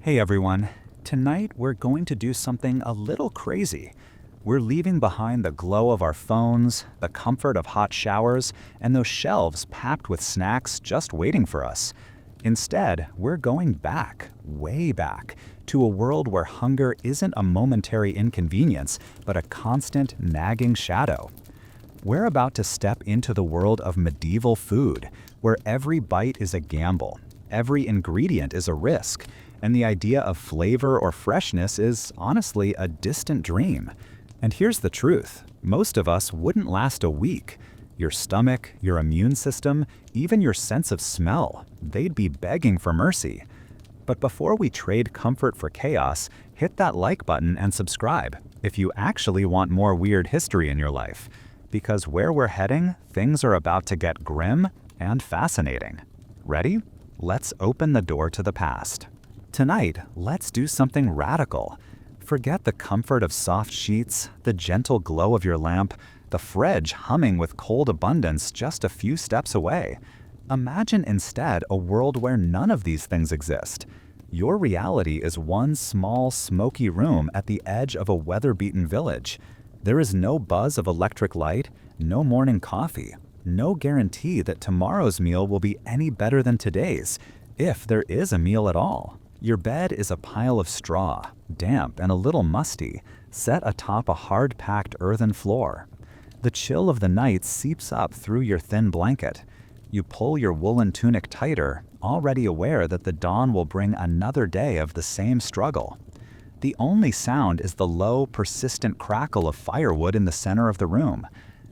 Hey everyone, tonight we're going to do something a little crazy. We're leaving behind the glow of our phones, the comfort of hot showers, and those shelves packed with snacks just waiting for us. Instead, we're going back, way back, to a world where hunger isn't a momentary inconvenience, but a constant, nagging shadow. We're about to step into the world of medieval food, where every bite is a gamble, every ingredient is a risk, and the idea of flavor or freshness is honestly a distant dream. And here's the truth, most of us wouldn't last a week. Your stomach, your immune system, even your sense of smell, they'd be begging for mercy. But before we trade comfort for chaos, hit that like button and subscribe if you actually want more weird history in your life. Because where we're heading, things are about to get grim and fascinating. Ready? Let's open the door to the past. Tonight, let's do something radical. Forget the comfort of soft sheets, the gentle glow of your lamp, the fridge humming with cold abundance just a few steps away. Imagine instead a world where none of these things exist. Your reality is one small, smoky room at the edge of a weather-beaten village. There is no buzz of electric light, no morning coffee, no guarantee that tomorrow's meal will be any better than today's, if there is a meal at all. Your bed is a pile of straw, damp and a little musty, set atop a hard-packed earthen floor. The chill of the night seeps up through your thin blanket. You pull your woolen tunic tighter, already aware that the dawn will bring another day of the same struggle. The only sound is the low, persistent crackle of firewood in the center of the room.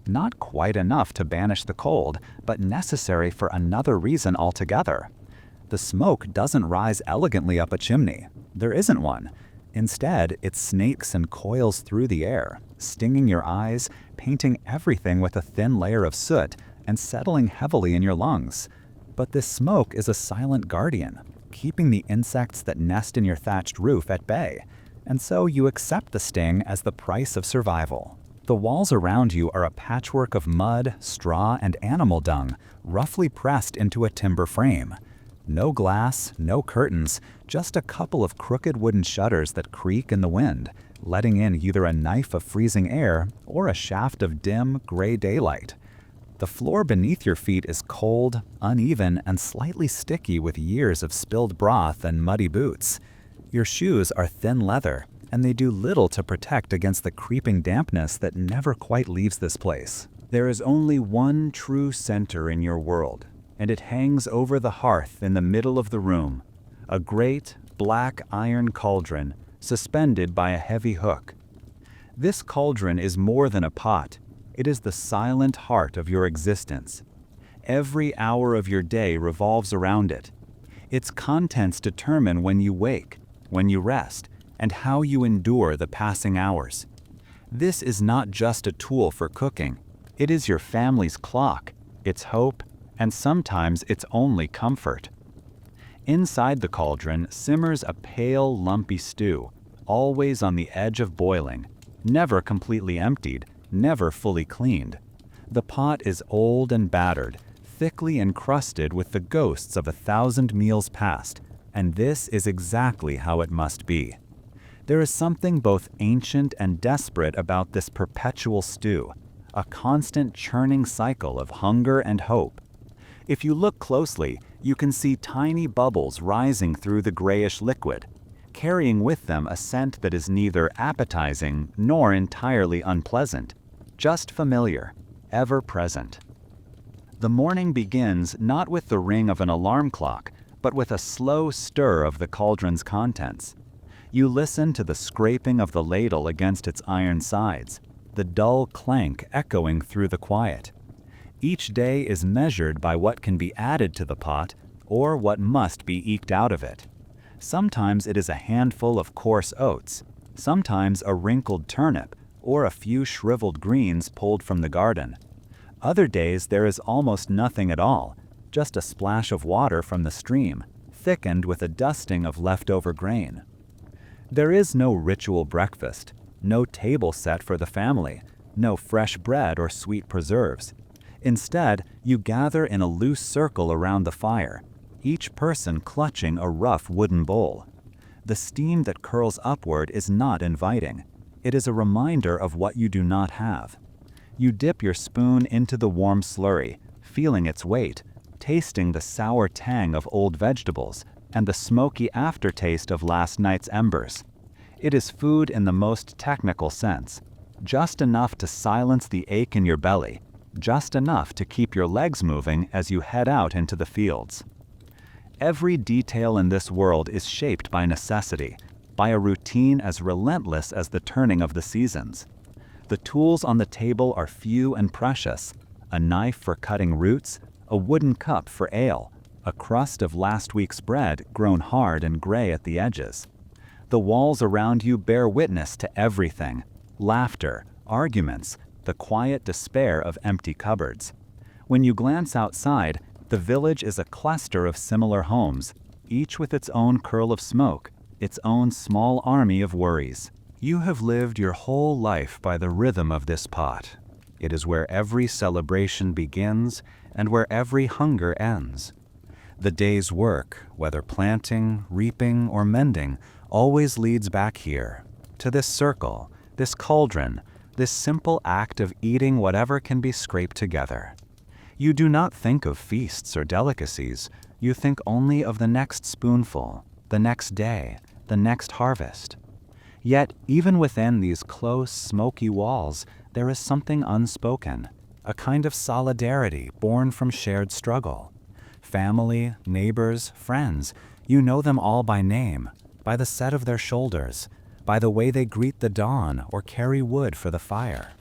Not quite enough to banish the cold, but necessary for another reason altogether. The smoke doesn't rise elegantly up a chimney. There isn't one. Instead, it snakes and coils through the air, stinging your eyes, painting everything with a thin layer of soot, and settling heavily in your lungs. But this smoke is a silent guardian, keeping the insects that nest in your thatched roof at bay. And so you accept the sting as the price of survival. The walls around you are a patchwork of mud, straw, and animal dung, roughly pressed into a timber frame. No glass, no curtains, just a couple of crooked wooden shutters that creak in the wind, letting in either a knife of freezing air or a shaft of dim, gray daylight. The floor beneath your feet is cold, uneven, and slightly sticky with years of spilled broth and muddy boots. Your shoes are thin leather, and they do little to protect against the creeping dampness that never quite leaves this place. There is only one true center in your world, and it hangs over the hearth in the middle of the room, a great, black iron cauldron suspended by a heavy hook. This cauldron is more than a pot. It is the silent heart of your existence. Every hour of your day revolves around it. Its contents determine when you wake, when you rest, and how you endure the passing hours. This is not just a tool for cooking. It is your family's clock, its hope, and sometimes its only comfort. Inside the cauldron simmers a pale, lumpy stew, always on the edge of boiling, never completely emptied, never fully cleaned. The pot is old and battered, thickly encrusted with the ghosts of 1,000 meals past, and this is exactly how it must be. There is something both ancient and desperate about this perpetual stew, a constant churning cycle of hunger and hope. If you look closely, you can see tiny bubbles rising through the grayish liquid, carrying with them a scent that is neither appetizing nor entirely unpleasant, just familiar, ever present. The morning begins not with the ring of an alarm clock, but with a slow stir of the cauldron's contents. You listen to the scraping of the ladle against its iron sides, the dull clank echoing through the quiet. Each day is measured by what can be added to the pot or what must be eked out of it. Sometimes it is a handful of coarse oats, sometimes a wrinkled turnip or a few shriveled greens pulled from the garden. Other days there is almost nothing at all, just a splash of water from the stream, thickened with a dusting of leftover grain. There is no ritual breakfast, no table set for the family, no fresh bread or sweet preserves. Instead, you gather in a loose circle around the fire, each person clutching a rough wooden bowl. The steam that curls upward is not inviting. It is a reminder of what you do not have. You dip your spoon into the warm slurry, feeling its weight, tasting the sour tang of old vegetables and the smoky aftertaste of last night's embers. It is food in the most technical sense, just enough to silence the ache in your belly, just enough to keep your legs moving as you head out into the fields. Every detail in this world is shaped by necessity, by a routine as relentless as the turning of the seasons. The tools on the table are few and precious: a knife for cutting roots, a wooden cup for ale, a crust of last week's bread grown hard and gray at the edges. The walls around you bear witness to everything: laughter, arguments, the quiet despair of empty cupboards. When you glance outside, the village is a cluster of similar homes, each with its own curl of smoke, its own small army of worries. You have lived your whole life by the rhythm of this pot. It is where every celebration begins and where every hunger ends. The day's work, whether planting, reaping, or mending, always leads back here, to this circle, this cauldron, this simple act of eating whatever can be scraped together. You do not think of feasts or delicacies, you think only of the next spoonful, the next day, the next harvest. Yet, even within these close, smoky walls, there is something unspoken, a kind of solidarity born from shared struggle. Family, neighbors, friends, you know them all by name, by the set of their shoulders, by the way they greet the dawn or carry wood for the fire.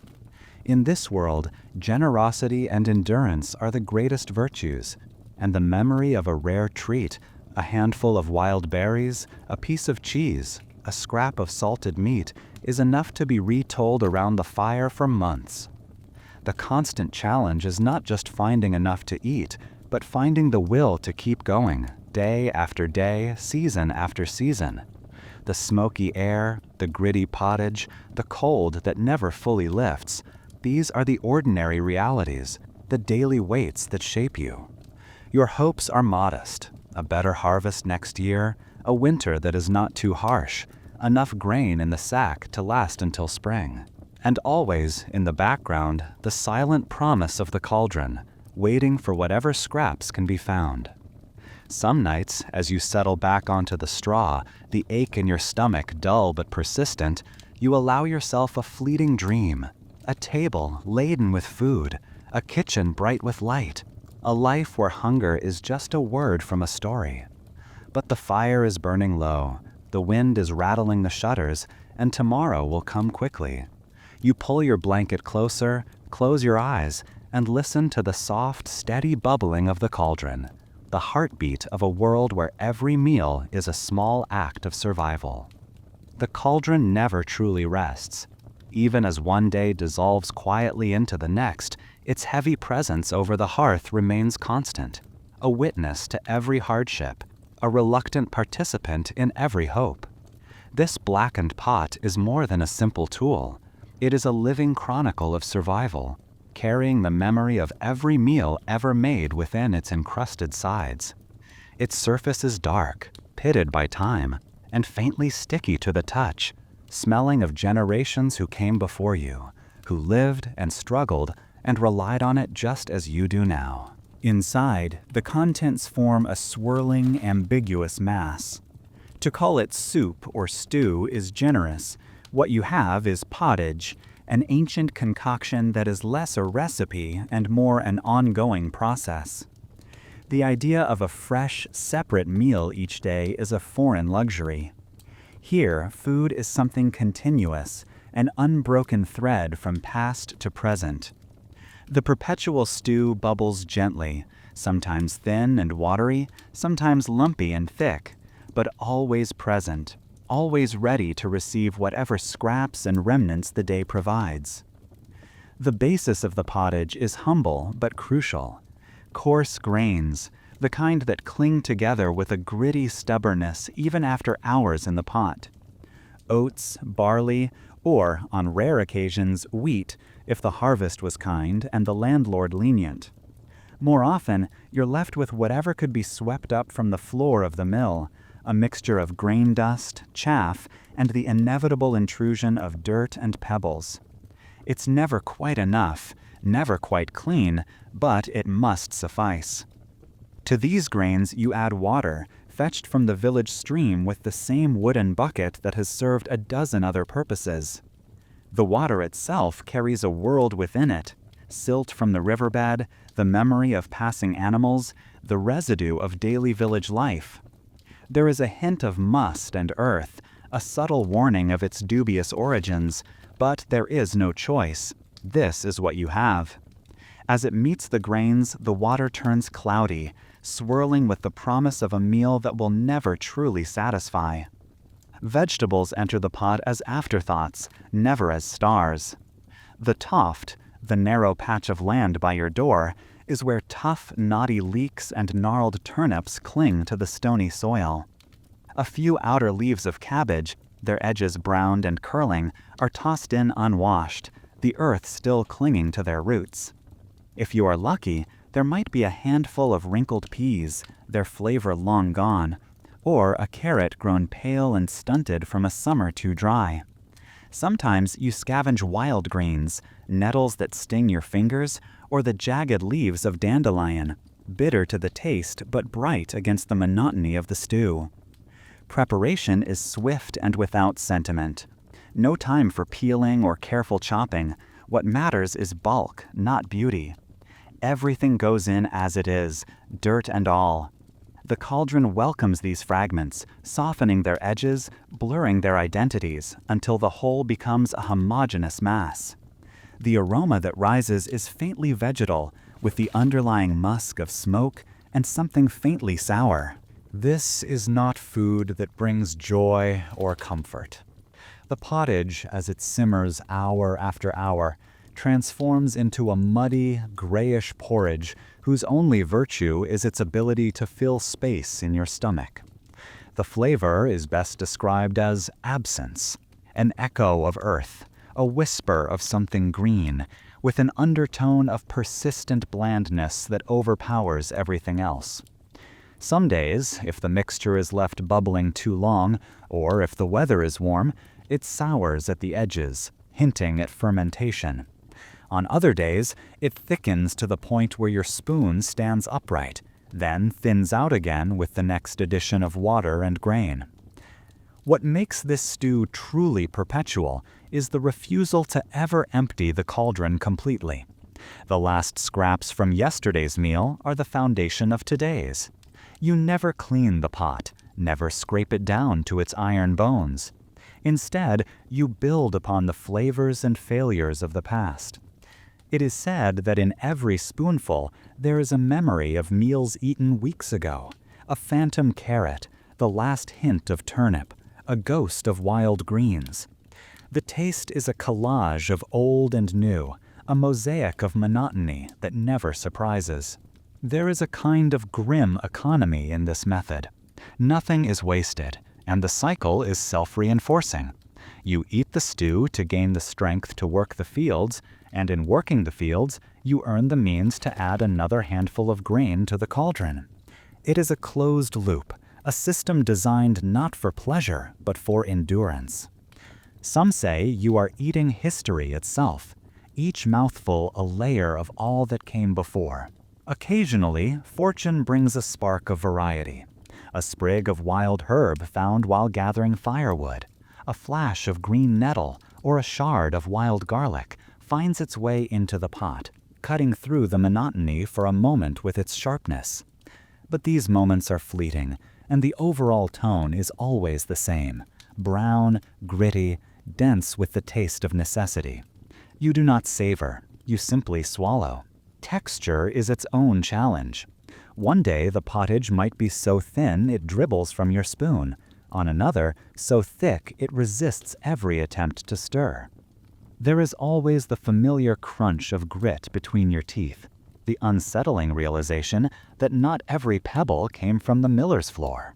In this world, generosity and endurance are the greatest virtues, and the memory of a rare treat, a handful of wild berries, a piece of cheese, a scrap of salted meat, is enough to be retold around the fire for months. The constant challenge is not just finding enough to eat, but finding the will to keep going, day after day, season after season. The smoky air, the gritty pottage, the cold that never fully lifts, these are the ordinary realities, the daily weights that shape you. Your hopes are modest: a better harvest next year, a winter that is not too harsh, enough grain in the sack to last until spring. And always, in the background, the silent promise of the cauldron, waiting for whatever scraps can be found. Some nights, as you settle back onto the straw, the ache in your stomach dull but persistent, you allow yourself a fleeting dream: a table laden with food, a kitchen bright with light, a life where hunger is just a word from a story. But the fire is burning low, the wind is rattling the shutters, and tomorrow will come quickly. You pull your blanket closer, close your eyes, and listen to the soft, steady bubbling of the cauldron, the heartbeat of a world where every meal is a small act of survival. The cauldron never truly rests. Even as one day dissolves quietly into the next, its heavy presence over the hearth remains constant, a witness to every hardship, a reluctant participant in every hope. This blackened pot is more than a simple tool. It is a living chronicle of survival, carrying the memory of every meal ever made within its encrusted sides. Its surface is dark, pitted by time, and faintly sticky to the touch, smelling of generations who came before you, who lived and struggled and relied on it just as you do now. Inside, the contents form a swirling, ambiguous mass. To call it soup or stew is generous. What you have is pottage, an ancient concoction that is less a recipe and more an ongoing process. The idea of a fresh, separate meal each day is a foreign luxury. Here, food is something continuous, an unbroken thread from past to present. The perpetual stew bubbles gently, sometimes thin and watery, sometimes lumpy and thick, but always present, always ready to receive whatever scraps and remnants the day provides. The basis of the pottage is humble but crucial: coarse grains, the kind that cling together with a gritty stubbornness even after hours in the pot. Oats, barley, or, on rare occasions, wheat, if the harvest was kind and the landlord lenient. More often, you're left with whatever could be swept up from the floor of the mill, a mixture of grain dust, chaff, and the inevitable intrusion of dirt and pebbles. It's never quite enough, never quite clean, but it must suffice. To these grains you add water, fetched from the village stream with the same wooden bucket that has served a dozen other purposes. The water itself carries a world within it: silt from the riverbed, the memory of passing animals, the residue of daily village life. There is a hint of must and earth, a subtle warning of its dubious origins, but there is no choice. This is what you have. As it meets the grains, the water turns cloudy, swirling with the promise of a meal that will never truly satisfy. Vegetables enter the pot as afterthoughts, never as stars. The toft, the narrow patch of land by your door, is where tough, knotty leeks and gnarled turnips cling to the stony soil. A few outer leaves of cabbage, their edges browned and curling, are tossed in unwashed, the earth still clinging to their roots. If you are lucky, there might be a handful of wrinkled peas, their flavor long gone, or a carrot grown pale and stunted from a summer too dry. Sometimes you scavenge wild greens, nettles that sting your fingers, or the jagged leaves of dandelion, bitter to the taste but bright against the monotony of the stew. Preparation is swift and without sentiment. No time for peeling or careful chopping. What matters is bulk, not beauty. Everything goes in as it is, dirt and all. The cauldron welcomes these fragments, softening their edges, blurring their identities, until the whole becomes a homogeneous mass. The aroma that rises is faintly vegetal, with the underlying musk of smoke and something faintly sour. This is not food that brings joy or comfort. The pottage, as it simmers hour after hour, transforms into a muddy, grayish porridge whose only virtue is its ability to fill space in your stomach. The flavor is best described as absence, an echo of earth, a whisper of something green, with an undertone of persistent blandness that overpowers everything else. Some days, if the mixture is left bubbling too long, or if the weather is warm, it sours at the edges, hinting at fermentation. On other days, it thickens to the point where your spoon stands upright, then thins out again with the next addition of water and grain. What makes this stew truly perpetual is the refusal to ever empty the cauldron completely. The last scraps from yesterday's meal are the foundation of today's. You never clean the pot, never scrape it down to its iron bones. Instead, you build upon the flavors and failures of the past. It is said that in every spoonful there is a memory of meals eaten weeks ago, a phantom carrot, the last hint of turnip, a ghost of wild greens. The taste is a collage of old and new, a mosaic of monotony that never surprises. There is a kind of grim economy in this method. Nothing is wasted, and the cycle is self-reinforcing. You eat the stew to gain the strength to work the fields, and in working the fields, you earn the means to add another handful of grain to the cauldron. It is a closed loop, a system designed not for pleasure, but for endurance. Some say you are eating history itself, each mouthful a layer of all that came before. Occasionally, fortune brings a spark of variety. A sprig of wild herb found while gathering firewood, a flash of green nettle, or a shard of wild garlic finds its way into the pot, cutting through the monotony for a moment with its sharpness. But these moments are fleeting, and the overall tone is always the same: brown, gritty, dense with the taste of necessity. You do not savor, you simply swallow. Texture is its own challenge. One day the pottage might be so thin it dribbles from your spoon. On another, so thick it resists every attempt to stir. There is always the familiar crunch of grit between your teeth, the unsettling realization that not every pebble came from the miller's floor.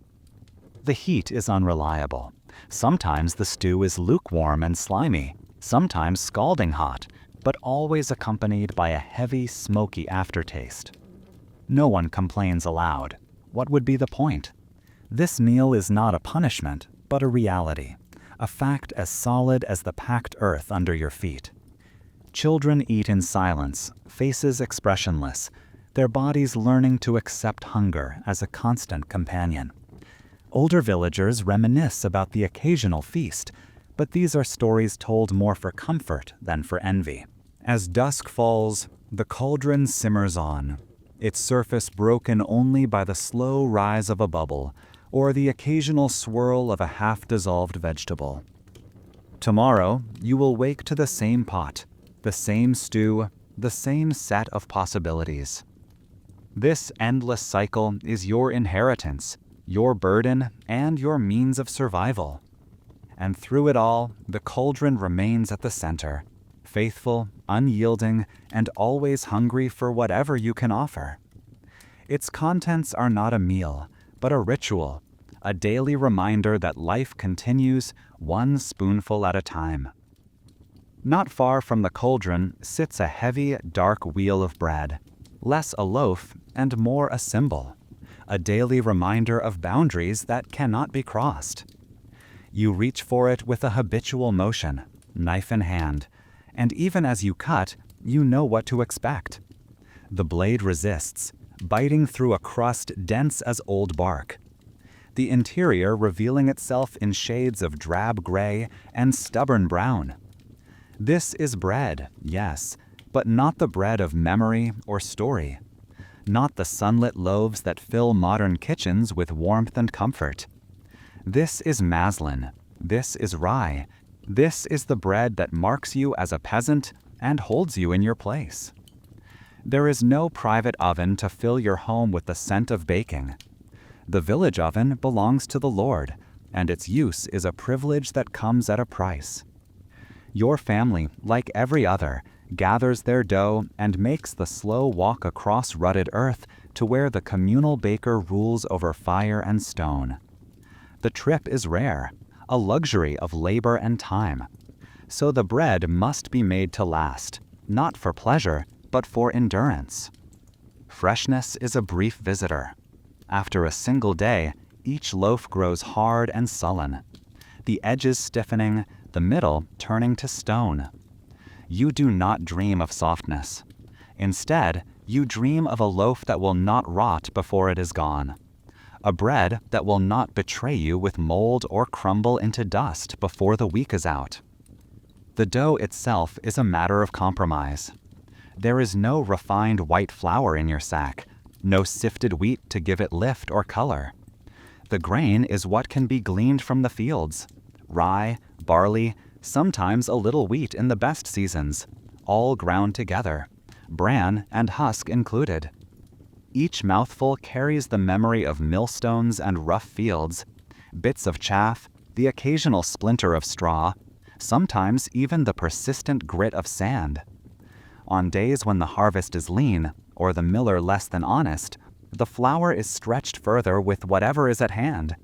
The heat is unreliable. Sometimes the stew is lukewarm and slimy, sometimes scalding hot, but always accompanied by a heavy, smoky aftertaste. No one complains aloud. What would be the point? This meal is not a punishment, but a reality, a fact as solid as the packed earth under your feet. Children eat in silence, faces expressionless, their bodies learning to accept hunger as a constant companion. Older villagers reminisce about the occasional feast, but these are stories told more for comfort than for envy. As dusk falls, the cauldron simmers on, its surface broken only by the slow rise of a bubble or the occasional swirl of a half-dissolved vegetable. Tomorrow, you will wake to the same pot, the same stew, the same set of possibilities. This endless cycle is your inheritance, your burden, and your means of survival. And through it all, the cauldron remains at the center, faithful, unyielding, and always hungry for whatever you can offer. Its contents are not a meal, but a ritual, a daily reminder that life continues one spoonful at a time. Not far from the cauldron sits a heavy, dark wheel of bread, less a loaf and more a symbol, a daily reminder of boundaries that cannot be crossed. You reach for it with a habitual motion, knife in hand, and even as you cut, you know what to expect. The blade resists, biting through a crust dense as old bark, the interior revealing itself in shades of drab gray and stubborn brown. This is bread, yes, but not the bread of memory or story. Not the sunlit loaves that fill modern kitchens with warmth and comfort. This is maslin. This is rye. This is the bread that marks you as a peasant and holds you in your place. There is no private oven to fill your home with the scent of baking. The village oven belongs to the Lord, and its use is a privilege that comes at a price. Your family, like every other, gathers their dough and makes the slow walk across rutted earth to where the communal baker rules over fire and stone. The trip is rare, a luxury of labor and time. So the bread must be made to last, not for pleasure, but for endurance. Freshness is a brief visitor. After a single day, each loaf grows hard and sullen, the edges stiffening, the middle turning to stone. You do not dream of softness. Instead, you dream of a loaf that will not rot before it is gone, a bread that will not betray you with mold or crumble into dust before the week is out. The dough itself is a matter of compromise. There is no refined white flour in your sack, no sifted wheat to give it lift or color. The grain is what can be gleaned from the fields: rye, barley, sometimes a little wheat in the best seasons, all ground together, bran and husk included. Each mouthful carries the memory of millstones and rough fields, bits of chaff, the occasional splinter of straw, sometimes even the persistent grit of sand. On days when the harvest is lean, or the miller less than honest, the flour is stretched further with whatever is at hand: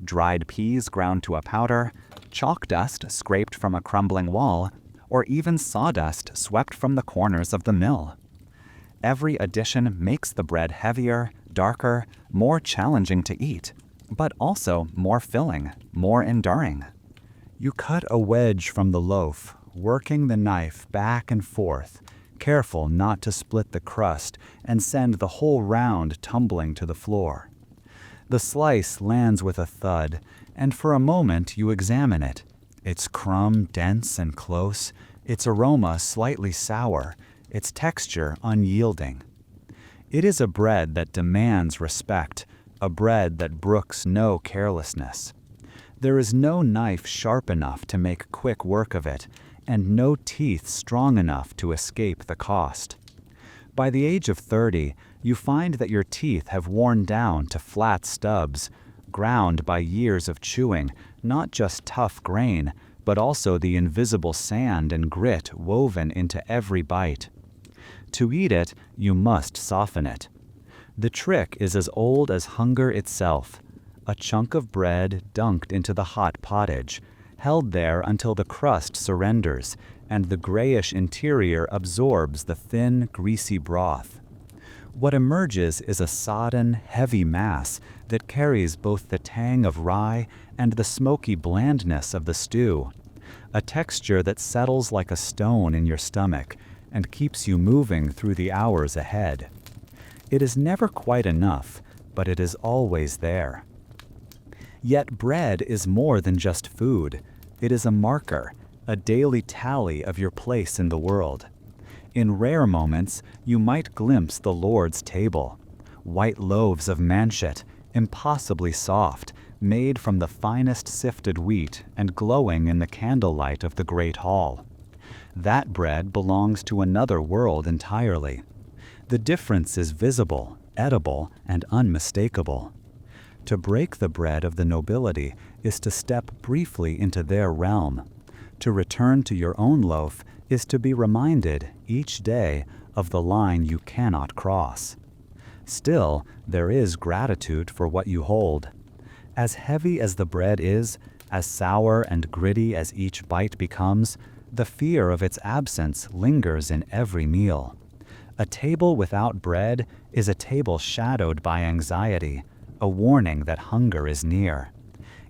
dried peas ground to a powder, chalk dust scraped from a crumbling wall, or even sawdust swept from the corners of the mill. Every addition makes the bread heavier, darker, more challenging to eat, but also more filling, more enduring. You cut a wedge from the loaf, working the knife back and forth, careful not to split the crust and send the whole round tumbling to the floor. The slice lands with a thud, and for a moment you examine it, its crumb dense and close, its aroma slightly sour, its texture unyielding. It is a bread that demands respect, a bread that brooks no carelessness. There is no knife sharp enough to make quick work of it, and no teeth strong enough to escape the cost. By the age of 30, you find that your teeth have worn down to flat stubs, ground by years of chewing not just tough grain, but also the invisible sand and grit woven into every bite. To eat it, you must soften it. The trick is as old as hunger itself: a chunk of bread dunked into the hot pottage, held there until the crust surrenders and the grayish interior absorbs the thin, greasy broth. What emerges is a sodden, heavy mass that carries both the tang of rye and the smoky blandness of the stew, a texture that settles like a stone in your stomach and keeps you moving through the hours ahead. It is never quite enough, but it is always there. Yet bread is more than just food. It is a marker, a daily tally of your place in the world. In rare moments, you might glimpse the Lord's table, white loaves of manchet, impossibly soft, made from the finest sifted wheat and glowing in the candlelight of the great hall. That bread belongs to another world entirely. The difference is visible, edible, and unmistakable. To break the bread of the nobility is to step briefly into their realm. To return to your own loaf is to be reminded each day of the line you cannot cross. Still, there is gratitude for what you hold. As heavy as the bread is, as sour and gritty as each bite becomes, the fear of its absence lingers in every meal. A table without bread is a table shadowed by anxiety, a warning that hunger is near.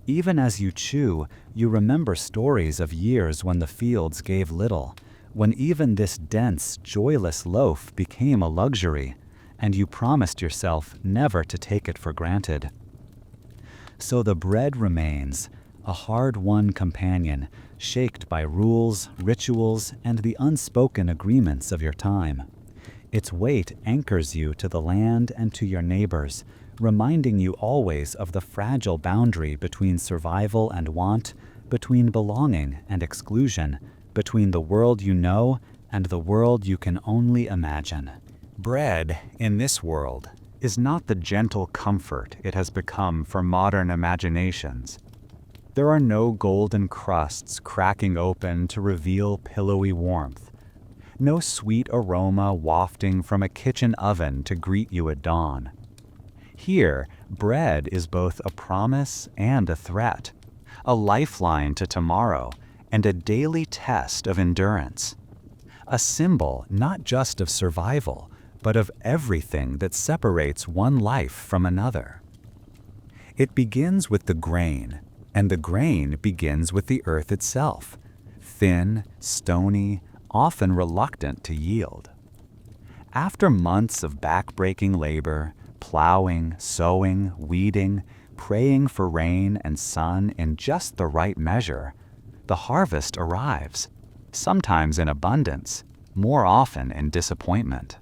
Even as you chew, you remember stories of years when the fields gave little, when even this dense, joyless loaf became a luxury, and you promised yourself never to take it for granted. So the bread remains, a hard-won companion, shaped by rules, rituals, and the unspoken agreements of your time. Its weight anchors you to the land and to your neighbors, reminding you always of the fragile boundary between survival and want, between belonging and exclusion, between the world you know and the world you can only imagine. Bread, in this world, is not the gentle comfort it has become for modern imaginations. There are no golden crusts cracking open to reveal pillowy warmth, no sweet aroma wafting from a kitchen oven to greet you at dawn. Here, bread is both a promise and a threat, a lifeline to tomorrow, and a daily test of endurance. A symbol not just of survival, but of everything that separates one life from another. It begins with the grain, and the grain begins with the earth itself, thin, stony, often reluctant to yield. After months of back-breaking labor, plowing, sowing, weeding, praying for rain and sun in just the right measure, the harvest arrives, sometimes in abundance, more often in disappointment.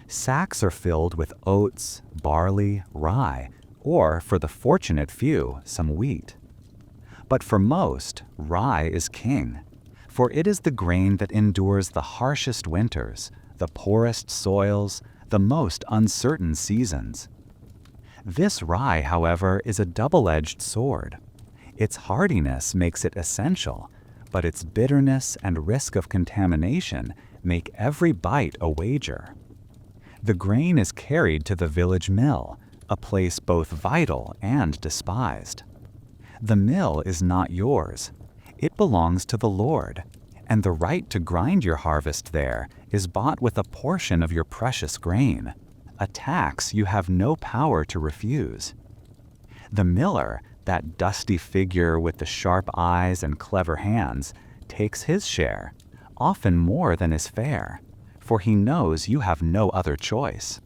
Sacks are filled with oats, barley, rye, or, for the fortunate few, some wheat. But for most, rye is king, for it is the grain that endures the harshest winters, the poorest soils, the most uncertain seasons. This rye, however, is a double-edged sword. Its hardiness makes it essential, but its bitterness and risk of contamination make every bite a wager. The grain is carried to the village mill, a place both vital and despised. The mill is not yours. It belongs to the Lord, and the right to grind your harvest there is bought with a portion of your precious grain, a tax you have no power to refuse. The miller, that dusty figure with the sharp eyes and clever hands, takes his share, often more than is fair, for he knows you have no other choice.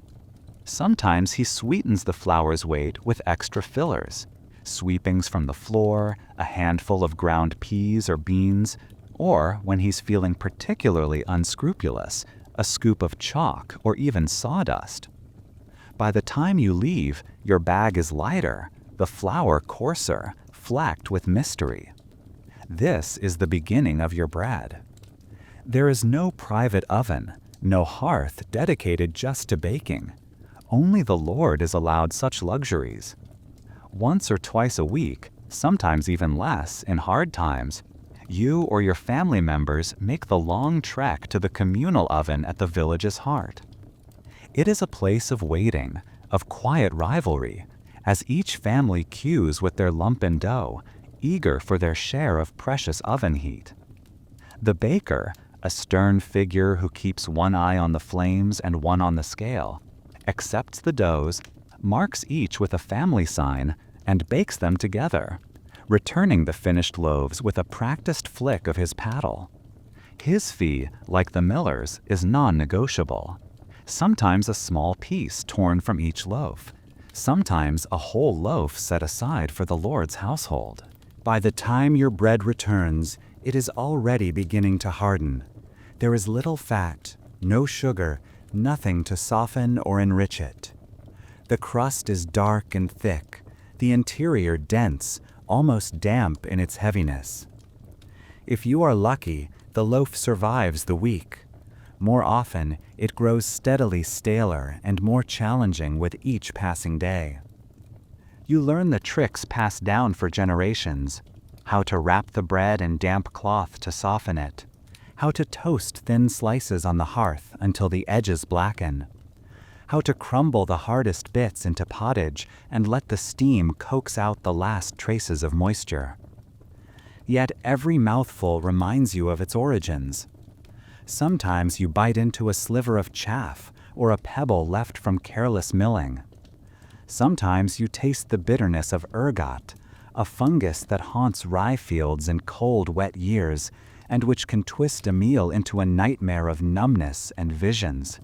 Sometimes he sweetens the flour's weight with extra fillers, sweepings from the floor, a handful of ground peas or beans, or, when he's feeling particularly unscrupulous, a scoop of chalk or even sawdust. By the time you leave, your bag is lighter, the flour coarser, flacked with mystery. This is the beginning of your bread. There is no private oven, no hearth dedicated just to baking. Only the Lord is allowed such luxuries. Once or twice a week, sometimes even less in hard times, you or your family members make the long trek to the communal oven at the village's heart. It is a place of waiting, of quiet rivalry, as each family queues with their lumpen dough, eager for their share of precious oven heat. The baker, a stern figure who keeps one eye on the flames and one on the scale, accepts the doughs, marks each with a family sign, and bakes them together, returning the finished loaves with a practiced flick of his paddle. His fee, like the miller's, is non-negotiable. Sometimes a small piece torn from each loaf, sometimes a whole loaf set aside for the Lord's household. By the time your bread returns, it is already beginning to harden. There is little fat, no sugar, nothing to soften or enrich it. The crust is dark and thick, the interior dense, almost damp in its heaviness. If you are lucky, the loaf survives the week. More often, it grows steadily staler and more challenging with each passing day. You learn the tricks passed down for generations: how to wrap the bread in damp cloth to soften it, how to toast thin slices on the hearth until the edges blacken, how to crumble the hardest bits into pottage and let the steam coax out the last traces of moisture. Yet every mouthful reminds you of its origins. Sometimes you bite into a sliver of chaff or a pebble left from careless milling. Sometimes you taste the bitterness of ergot, a fungus that haunts rye fields in cold, wet years, and which can twist a meal into a nightmare of numbness and visions.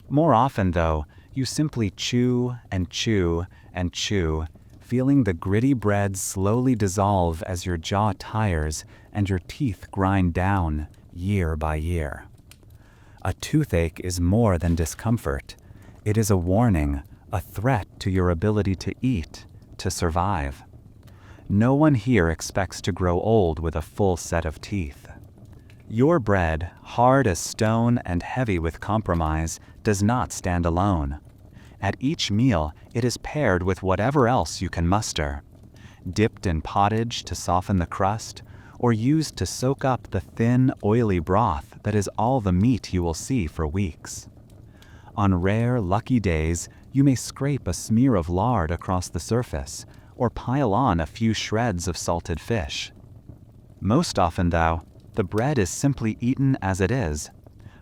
More often, though, you simply chew and chew and chew, feeling the gritty bread slowly dissolve as your jaw tires and your teeth grind down year by year. A toothache is more than discomfort. It is a warning, a threat to your ability to eat, to survive. No one here expects to grow old with a full set of teeth. Your bread, hard as stone and heavy with compromise, does not stand alone. At each meal, it is paired with whatever else you can muster, dipped in pottage to soften the crust, or used to soak up the thin, oily broth that is all the meat you will see for weeks. On rare, lucky days, you may scrape a smear of lard across the surface, or pile on a few shreds of salted fish. Most often, though, the bread is simply eaten as it is,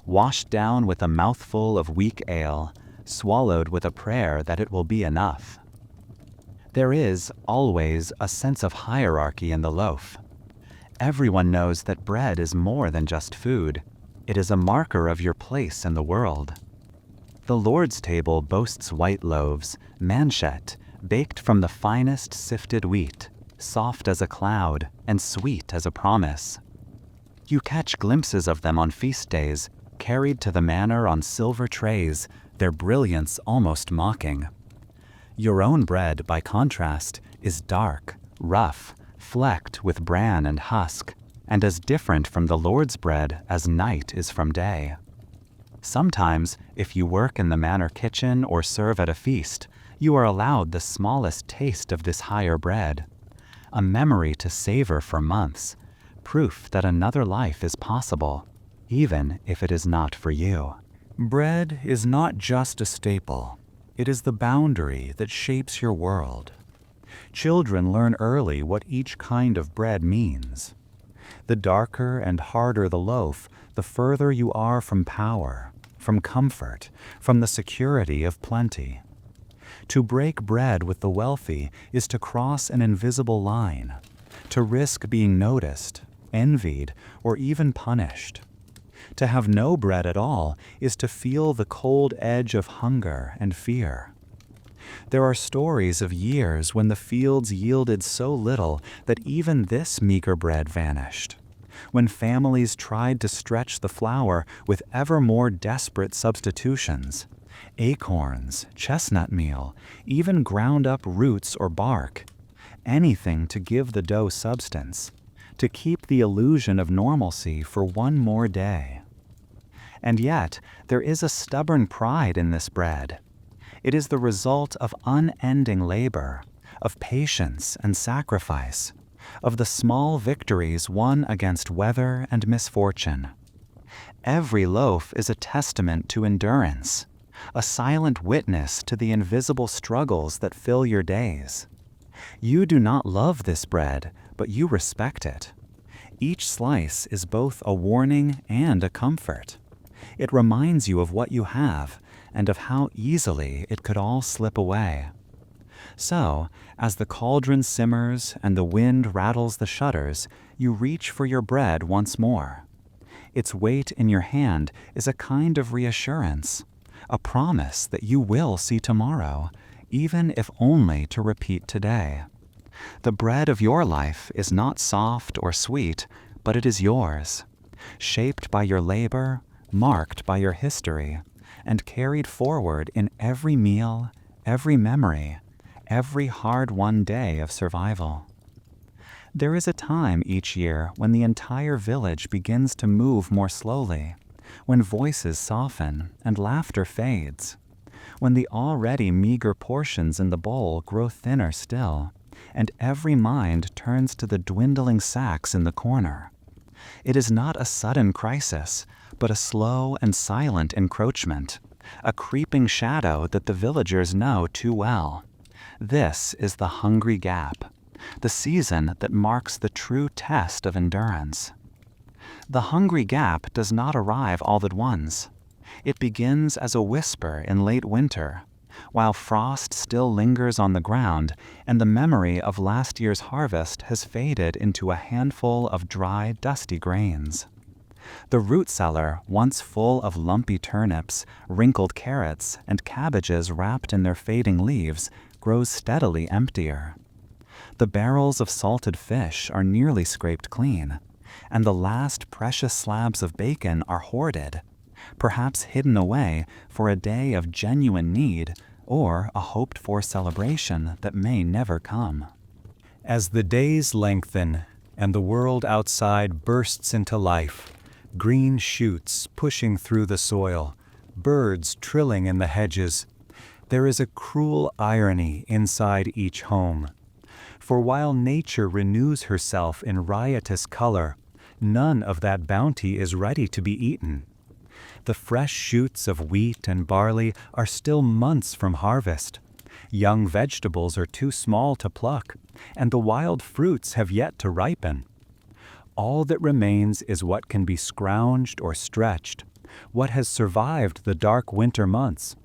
washed down with a mouthful of weak ale, swallowed with a prayer that it will be enough. There is, always, a sense of hierarchy in the loaf. Everyone knows that bread is more than just food. It is a marker of your place in the world. The Lord's table boasts white loaves, manchet, baked from the finest sifted wheat, soft as a cloud and sweet as a promise. You catch glimpses of them on feast days, carried to the manor on silver trays, their brilliance almost mocking. Your own bread, by contrast, is dark, rough, flecked with bran and husk, and as different from the Lord's bread as night is from day. Sometimes, if you work in the manor kitchen or serve at a feast, you are allowed the smallest taste of this higher bread, a memory to savor for months, proof that another life is possible, even if it is not for you. Bread is not just a staple. It is the boundary that shapes your world. Children learn early what each kind of bread means. The darker and harder the loaf, the further you are from power, from comfort, from the security of plenty. To break bread with the wealthy is to cross an invisible line, to risk being noticed, envied, or even punished. To have no bread at all is to feel the cold edge of hunger and fear. There are stories of years when the fields yielded so little that even this meager bread vanished, when families tried to stretch the flour with ever more desperate substitutions: acorns, chestnut meal, even ground up roots or bark, anything to give the dough substance, to keep the illusion of normalcy for one more day. And yet, there is a stubborn pride in this bread. It is the result of unending labor, of patience and sacrifice, of the small victories won against weather and misfortune. Every loaf is a testament to endurance, a silent witness to the invisible struggles that fill your days. You do not love this bread, but you respect it. Each slice is both a warning and a comfort. It reminds you of what you have and of how easily it could all slip away. So, as the cauldron simmers and the wind rattles the shutters, you reach for your bread once more. Its weight in your hand is a kind of reassurance, a promise that you will see tomorrow, even if only to repeat today. The bread of your life is not soft or sweet, but it is yours, shaped by your labor, marked by your history, and carried forward in every meal, every memory, every hard-won day of survival. There is a time each year when the entire village begins to move more slowly, when voices soften and laughter fades, when the already meager portions in the bowl grow thinner still, and every mind turns to the dwindling sacks in the corner. It is not a sudden crisis, but a slow and silent encroachment, a creeping shadow that the villagers know too well. This is the hungry gap, the season that marks the true test of endurance. The hungry gap does not arrive all at once. It begins as a whisper in late winter, while frost still lingers on the ground and the memory of last year's harvest has faded into a handful of dry, dusty grains. The root cellar, once full of lumpy turnips, wrinkled carrots, and cabbages wrapped in their fading leaves, grows steadily emptier. The barrels of salted fish are nearly scraped clean, and the last precious slabs of bacon are hoarded, perhaps hidden away for a day of genuine need or a hoped-for celebration that may never come. As the days lengthen and the world outside bursts into life, green shoots pushing through the soil, birds trilling in the hedges, there is a cruel irony inside each home. For while nature renews herself in riotous color, none of that bounty is ready to be eaten. The fresh shoots of wheat and barley are still months from harvest. Young vegetables are too small to pluck, and the wild fruits have yet to ripen. All that remains is what can be scrounged or stretched, what has survived the dark winter months,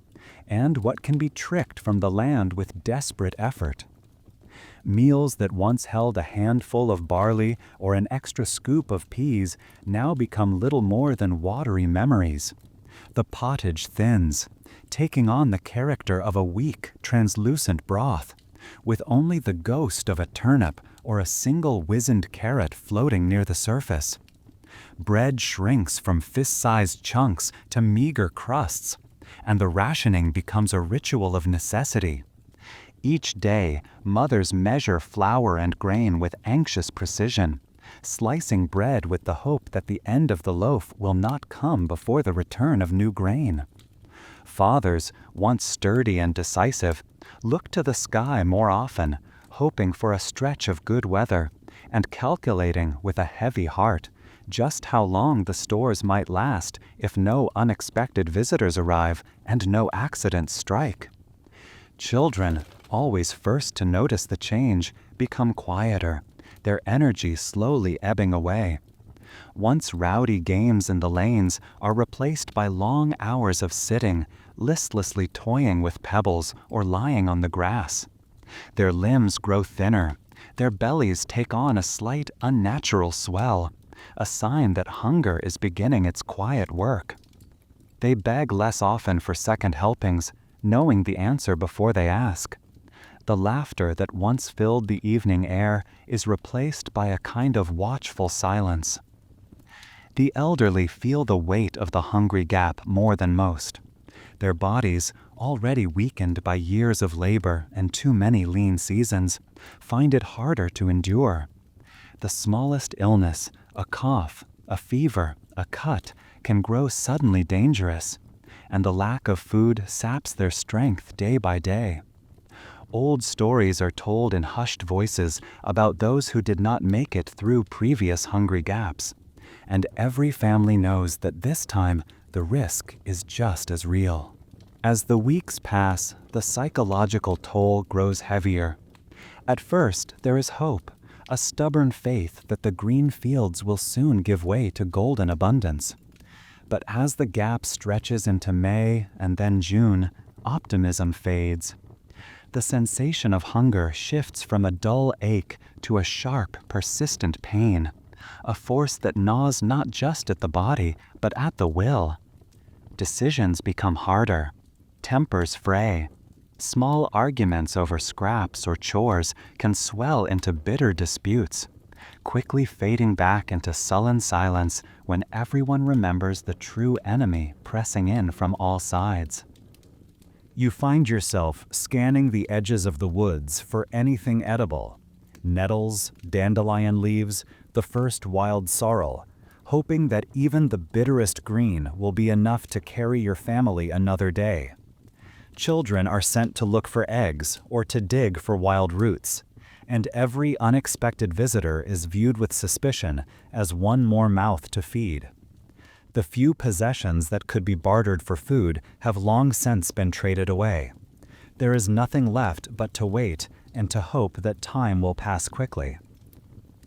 and what can be tricked from the land with desperate effort. Meals that once held a handful of barley or an extra scoop of peas now become little more than watery memories. The pottage thins, taking on the character of a weak, translucent broth, with only the ghost of a turnip or a single wizened carrot floating near the surface. Bread shrinks from fist-sized chunks to meager crusts, and the rationing becomes a ritual of necessity. Each day, mothers measure flour and grain with anxious precision, slicing bread with the hope that the end of the loaf will not come before the return of new grain. Fathers, once sturdy and decisive, look to the sky more often, hoping for a stretch of good weather, and calculating with a heavy heart just how long the stores might last if no unexpected visitors arrive and no accidents strike. Children, always first to notice the change, become quieter, their energy slowly ebbing away. Once rowdy games in the lanes are replaced by long hours of sitting, listlessly toying with pebbles or lying on the grass. Their limbs grow thinner, their bellies take on a slight unnatural swell, a sign that hunger is beginning its quiet work. They beg less often for second helpings, knowing the answer before they ask. The laughter that once filled the evening air is replaced by a kind of watchful silence. The elderly feel the weight of the hungry gap more than most. Their bodies, already weakened by years of labor and too many lean seasons, find it harder to endure. The smallest illness, a cough, a fever, a cut, can grow suddenly dangerous, and the lack of food saps their strength day by day. Old stories are told in hushed voices about those who did not make it through previous hungry gaps, and every family knows that this time the risk is just as real. As the weeks pass, the psychological toll grows heavier. At first, there is hope, a stubborn faith that the green fields will soon give way to golden abundance. But as the gap stretches into May and then June, optimism fades. The sensation of hunger shifts from a dull ache to a sharp, persistent pain, a force that gnaws not just at the body, but at the will. Decisions become harder. Tempers fray. Small arguments over scraps or chores can swell into bitter disputes, quickly fading back into sullen silence when everyone remembers the true enemy pressing in from all sides. You find yourself scanning the edges of the woods for anything edible: nettles, dandelion leaves, the first wild sorrel, hoping that even the bitterest green will be enough to carry your family another day. Children are sent to look for eggs or to dig for wild roots, and every unexpected visitor is viewed with suspicion as one more mouth to feed. The few possessions that could be bartered for food have long since been traded away. There is nothing left but to wait and to hope that time will pass quickly.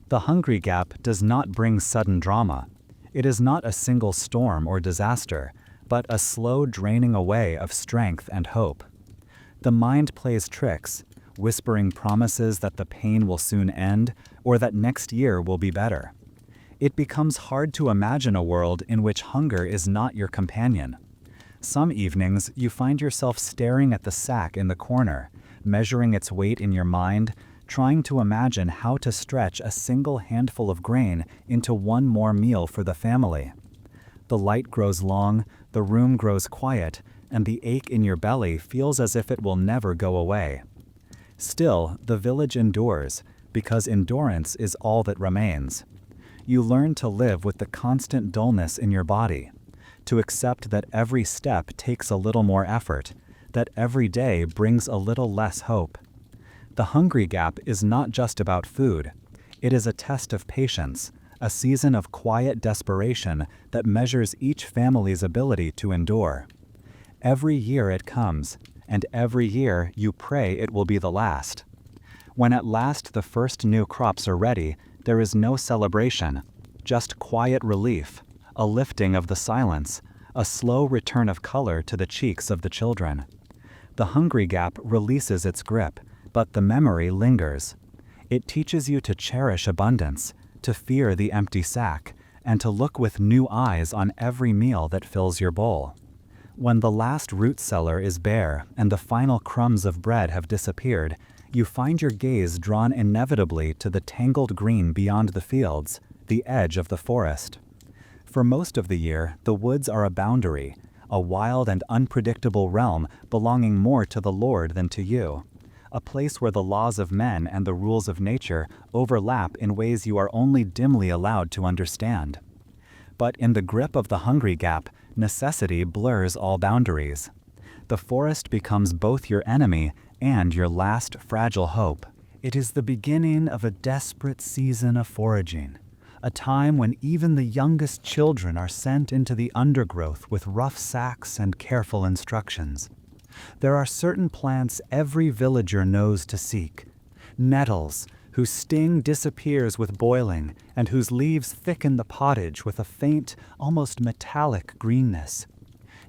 The Hungry Gap does not bring sudden drama. It is not a single storm or disaster, but a slow draining away of strength and hope. The mind plays tricks, whispering promises that the pain will soon end or that next year will be better. It becomes hard to imagine a world in which hunger is not your companion. Some evenings you find yourself staring at the sack in the corner, measuring its weight in your mind, trying to imagine how to stretch a single handful of grain into one more meal for the family. The light grows long, the room grows quiet, and the ache in your belly feels as if it will never go away. Still, the village endures, because endurance is all that remains. You learn to live with the constant dullness in your body, to accept that every step takes a little more effort, that every day brings a little less hope. The Hungry Gap is not just about food. It is a test of patience, a season of quiet desperation that measures each family's ability to endure. Every year it comes, and every year you pray it will be the last. When at last the first new crops are ready, there is no celebration, just quiet relief, a lifting of the silence, a slow return of color to the cheeks of the children. The Hungry Gap releases its grip, but the memory lingers. It teaches you to cherish abundance, to fear the empty sack, and to look with new eyes on every meal that fills your bowl. When the last root cellar is bare and the final crumbs of bread have disappeared, you find your gaze drawn inevitably to the tangled green beyond the fields, the edge of the forest. For most of the year, the woods are a boundary, a wild and unpredictable realm belonging more to the Lord than to you, a place where the laws of men and the rules of nature overlap in ways you are only dimly allowed to understand. But in the grip of the Hungry Gap, necessity blurs all boundaries. The forest becomes both your enemy and your last fragile hope. It is the beginning of a desperate season of foraging, a time when even the youngest children are sent into the undergrowth with rough sacks and careful instructions. There are certain plants every villager knows to seek: nettles, whose sting disappears with boiling and whose leaves thicken the pottage with a faint, almost metallic greenness;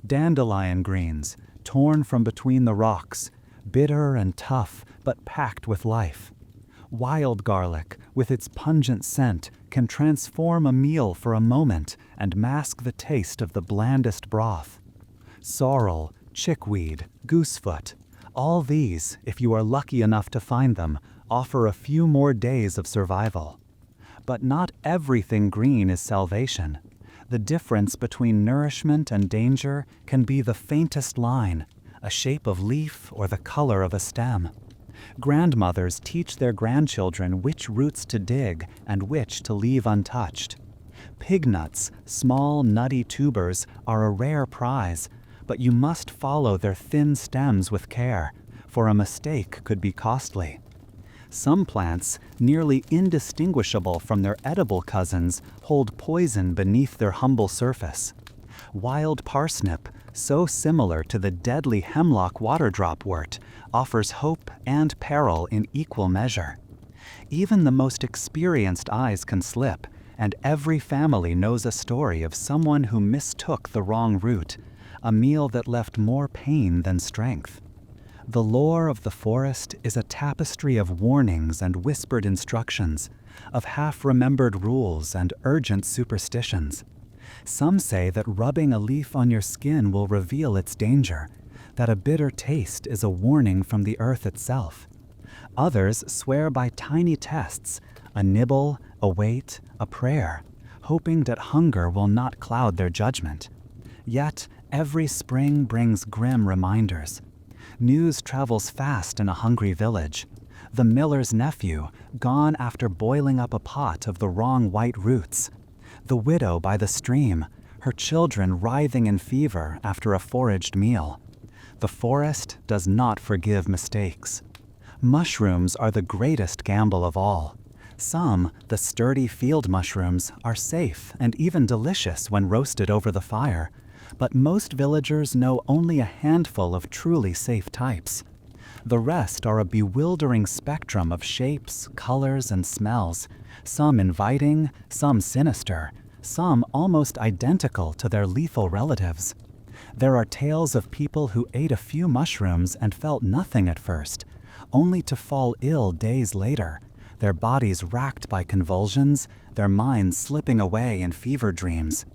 dandelion greens, torn from between the rocks, bitter and tough but packed with life; wild garlic, with its pungent scent, can transform a meal for a moment and mask the taste of the blandest broth; sorrel, chickweed, goosefoot, all these, if you are lucky enough to find them, offer a few more days of survival. But not everything green is salvation. The difference between nourishment and danger can be the faintest line, a shape of leaf or the color of a stem. Grandmothers teach their grandchildren which roots to dig and which to leave untouched. Pig nuts, small nutty tubers, are a rare prize, but you must follow their thin stems with care, for a mistake could be costly. Some plants, nearly indistinguishable from their edible cousins, hold poison beneath their humble surface. Wild parsnip, so similar to the deadly hemlock waterdropwort, offers hope and peril in equal measure. Even the most experienced eyes can slip, and every family knows a story of someone who mistook the wrong route, a meal that left more pain than strength. The lore of the forest is a tapestry of warnings and whispered instructions, of half-remembered rules and urgent superstitions. Some say that rubbing a leaf on your skin will reveal its danger, that a bitter taste is a warning from the earth itself. Others swear by tiny tests, a nibble, a wait, a prayer, hoping that hunger will not cloud their judgment. Yet, every spring brings grim reminders. News travels fast in a hungry village. The miller's nephew, gone after boiling up a pot of the wrong white roots. The widow by the stream, her children writhing in fever after a foraged meal. The forest does not forgive mistakes. Mushrooms are the greatest gamble of all. Some, the sturdy field mushrooms, are safe and even delicious when roasted over the fire, but most villagers know only a handful of truly safe types. The rest are a bewildering spectrum of shapes, colors, and smells, some inviting, some sinister, some almost identical to their lethal relatives. There are tales of people who ate a few mushrooms and felt nothing at first, only to fall ill days later, their bodies racked by convulsions, their minds slipping away in fever dreams.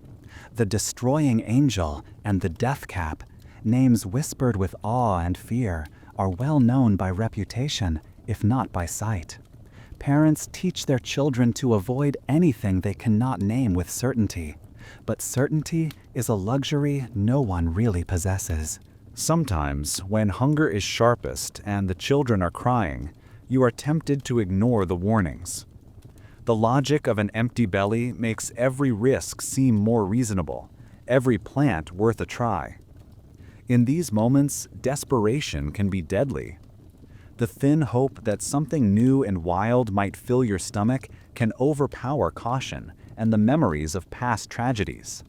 The Destroying Angel and the Death Cap, names whispered with awe and fear, are well known by reputation, if not by sight. Parents teach their children to avoid anything they cannot name with certainty, but certainty is a luxury no one really possesses. Sometimes, when hunger is sharpest and the children are crying, you are tempted to ignore the warnings. The logic of an empty belly makes every risk seem more reasonable, every plant worth a try. In these moments, desperation can be deadly. The thin hope that something new and wild might fill your stomach can overpower caution and the memories of past tragedies.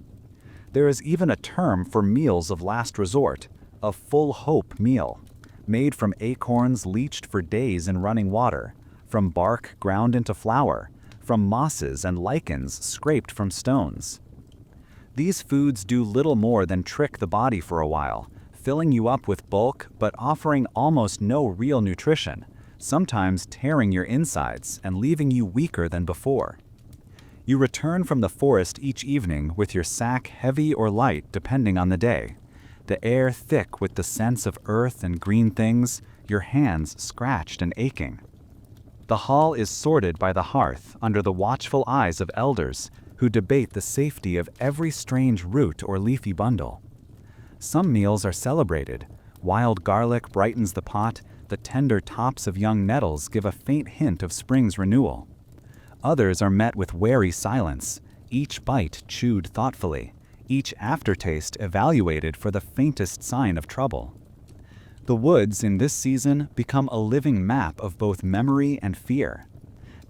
There is even a term for meals of last resort, a full hope meal, made from acorns leached for days in running water, from bark ground into flour, from mosses and lichens scraped from stones. These foods do little more than trick the body for a while, filling you up with bulk but offering almost no real nutrition, sometimes tearing your insides and leaving you weaker than before. You return from the forest each evening with your sack heavy or light depending on the day, the air thick with the sense of earth and green things, your hands scratched and aching. The hall is sorted by the hearth under the watchful eyes of elders who debate the safety of every strange root or leafy bundle. Some meals are celebrated. Wild garlic brightens the pot, the tender tops of young nettles give a faint hint of spring's renewal. Others are met with wary silence, each bite chewed thoughtfully, each aftertaste evaluated for the faintest sign of trouble. The woods in this season become a living map of both memory and fear.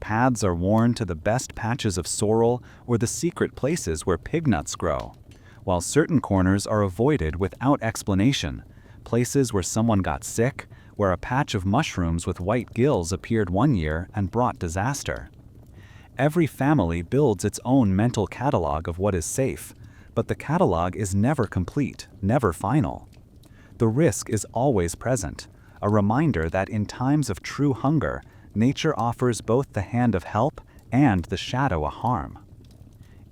Paths are worn to the best patches of sorrel or the secret places where pignuts grow, while certain corners are avoided without explanation, places where someone got sick, where a patch of mushrooms with white gills appeared one year and brought disaster. Every family builds its own mental catalog of what is safe, but the catalog is never complete, never final. The risk is always present, a reminder that in times of true hunger, nature offers both the hand of help and the shadow of harm.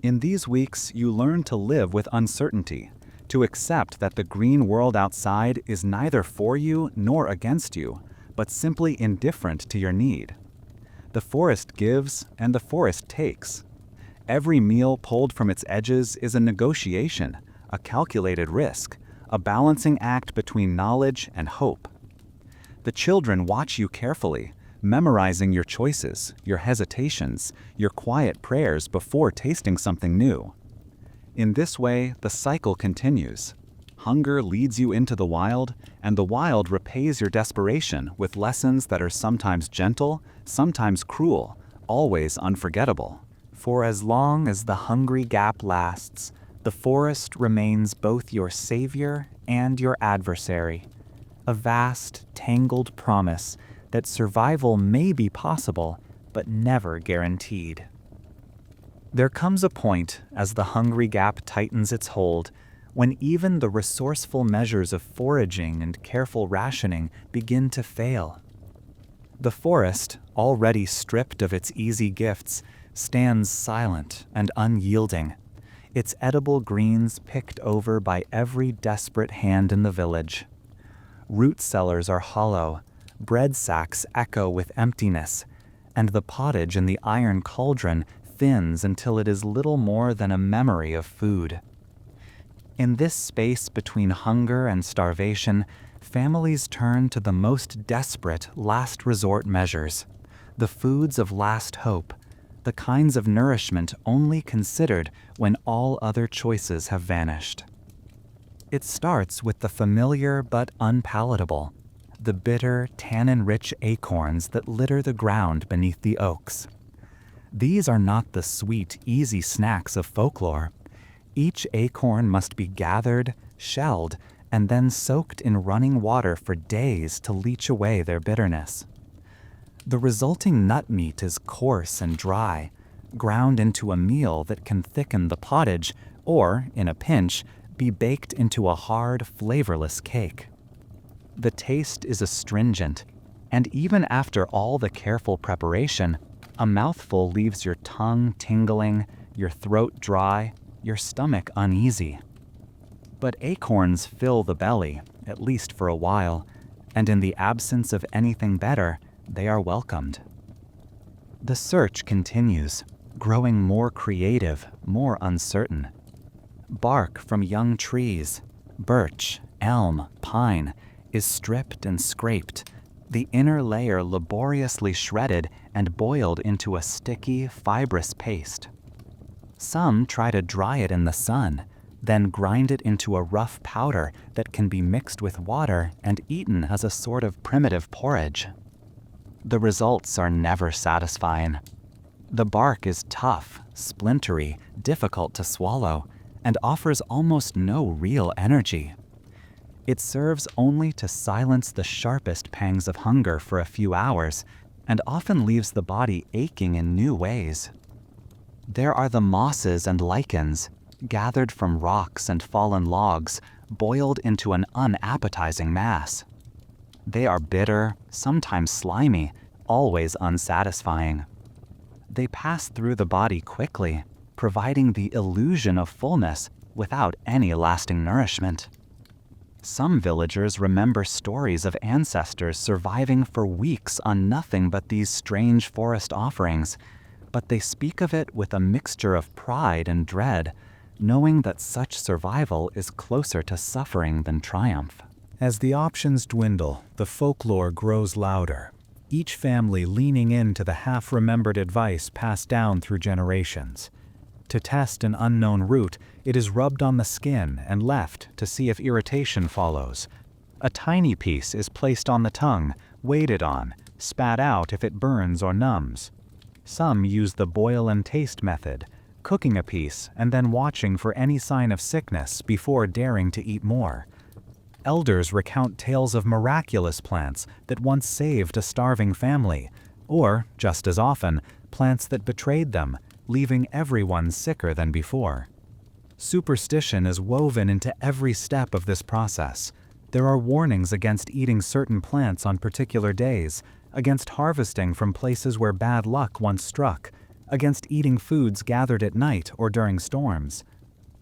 In these weeks, you learn to live with uncertainty, to accept that the green world outside is neither for you nor against you, but simply indifferent to your need. The forest gives and the forest takes. Every meal pulled from its edges is a negotiation, a calculated risk, a balancing act between knowledge and hope. The children watch you carefully, memorizing your choices, your hesitations, your quiet prayers before tasting something new. In this way, the cycle continues. Hunger leads you into the wild, and the wild repays your desperation with lessons that are sometimes gentle, sometimes cruel, always unforgettable. For as long as the hungry gap lasts, the forest remains both your savior and your adversary, a vast, tangled promise that survival may be possible, but never guaranteed. There comes a point, as the hungry gap tightens its hold, when even the resourceful measures of foraging and careful rationing begin to fail. The forest, already stripped of its easy gifts, stands silent and unyielding, its edible greens picked over by every desperate hand in the village. Root cellars are hollow, bread sacks echo with emptiness, and the pottage in the iron cauldron thins until it is little more than a memory of food. In this space between hunger and starvation, families turn to the most desperate last resort measures, the foods of last hope, the kinds of nourishment only considered when all other choices have vanished. It starts with the familiar but unpalatable, the bitter, tannin-rich acorns that litter the ground beneath the oaks. These are not the sweet, easy snacks of folklore. Each acorn must be gathered, shelled, and then soaked in running water for days to leach away their bitterness. The resulting nut meat is coarse and dry, ground into a meal that can thicken the pottage or, in a pinch, be baked into a hard, flavorless cake. The taste is astringent, and even after all the careful preparation, a mouthful leaves your tongue tingling, your throat dry, your stomach uneasy. But acorns fill the belly, at least for a while, and in the absence of anything better, they are welcomed. The search continues, growing more creative, more uncertain. Bark from young trees, birch, elm, pine, is stripped and scraped, the inner layer laboriously shredded and boiled into a sticky, fibrous paste. Some try to dry it in the sun, then grind it into a rough powder that can be mixed with water and eaten as a sort of primitive porridge. The results are never satisfying. The bark is tough, splintery, difficult to swallow, and offers almost no real energy. It serves only to silence the sharpest pangs of hunger for a few hours, and often leaves the body aching in new ways. There are the mosses and lichens, gathered from rocks and fallen logs, boiled into an unappetizing mass. They are bitter, sometimes slimy, always unsatisfying. They pass through the body quickly, providing the illusion of fullness without any lasting nourishment. Some villagers remember stories of ancestors surviving for weeks on nothing but these strange forest offerings, but they speak of it with a mixture of pride and dread, knowing that such survival is closer to suffering than triumph. As the options dwindle, the folklore grows louder, each family leaning into the half-remembered advice passed down through generations. To test an unknown root, it is rubbed on the skin and left to see if irritation follows. A tiny piece is placed on the tongue, waited on, spat out if it burns or numbs. Some use the boil and taste method, cooking a piece and then watching for any sign of sickness before daring to eat more. Elders recount tales of miraculous plants that once saved a starving family, or, just as often, plants that betrayed them, leaving everyone sicker than before. Superstition is woven into every step of this process. There are warnings against eating certain plants on particular days, against harvesting from places where bad luck once struck, against eating foods gathered at night or during storms.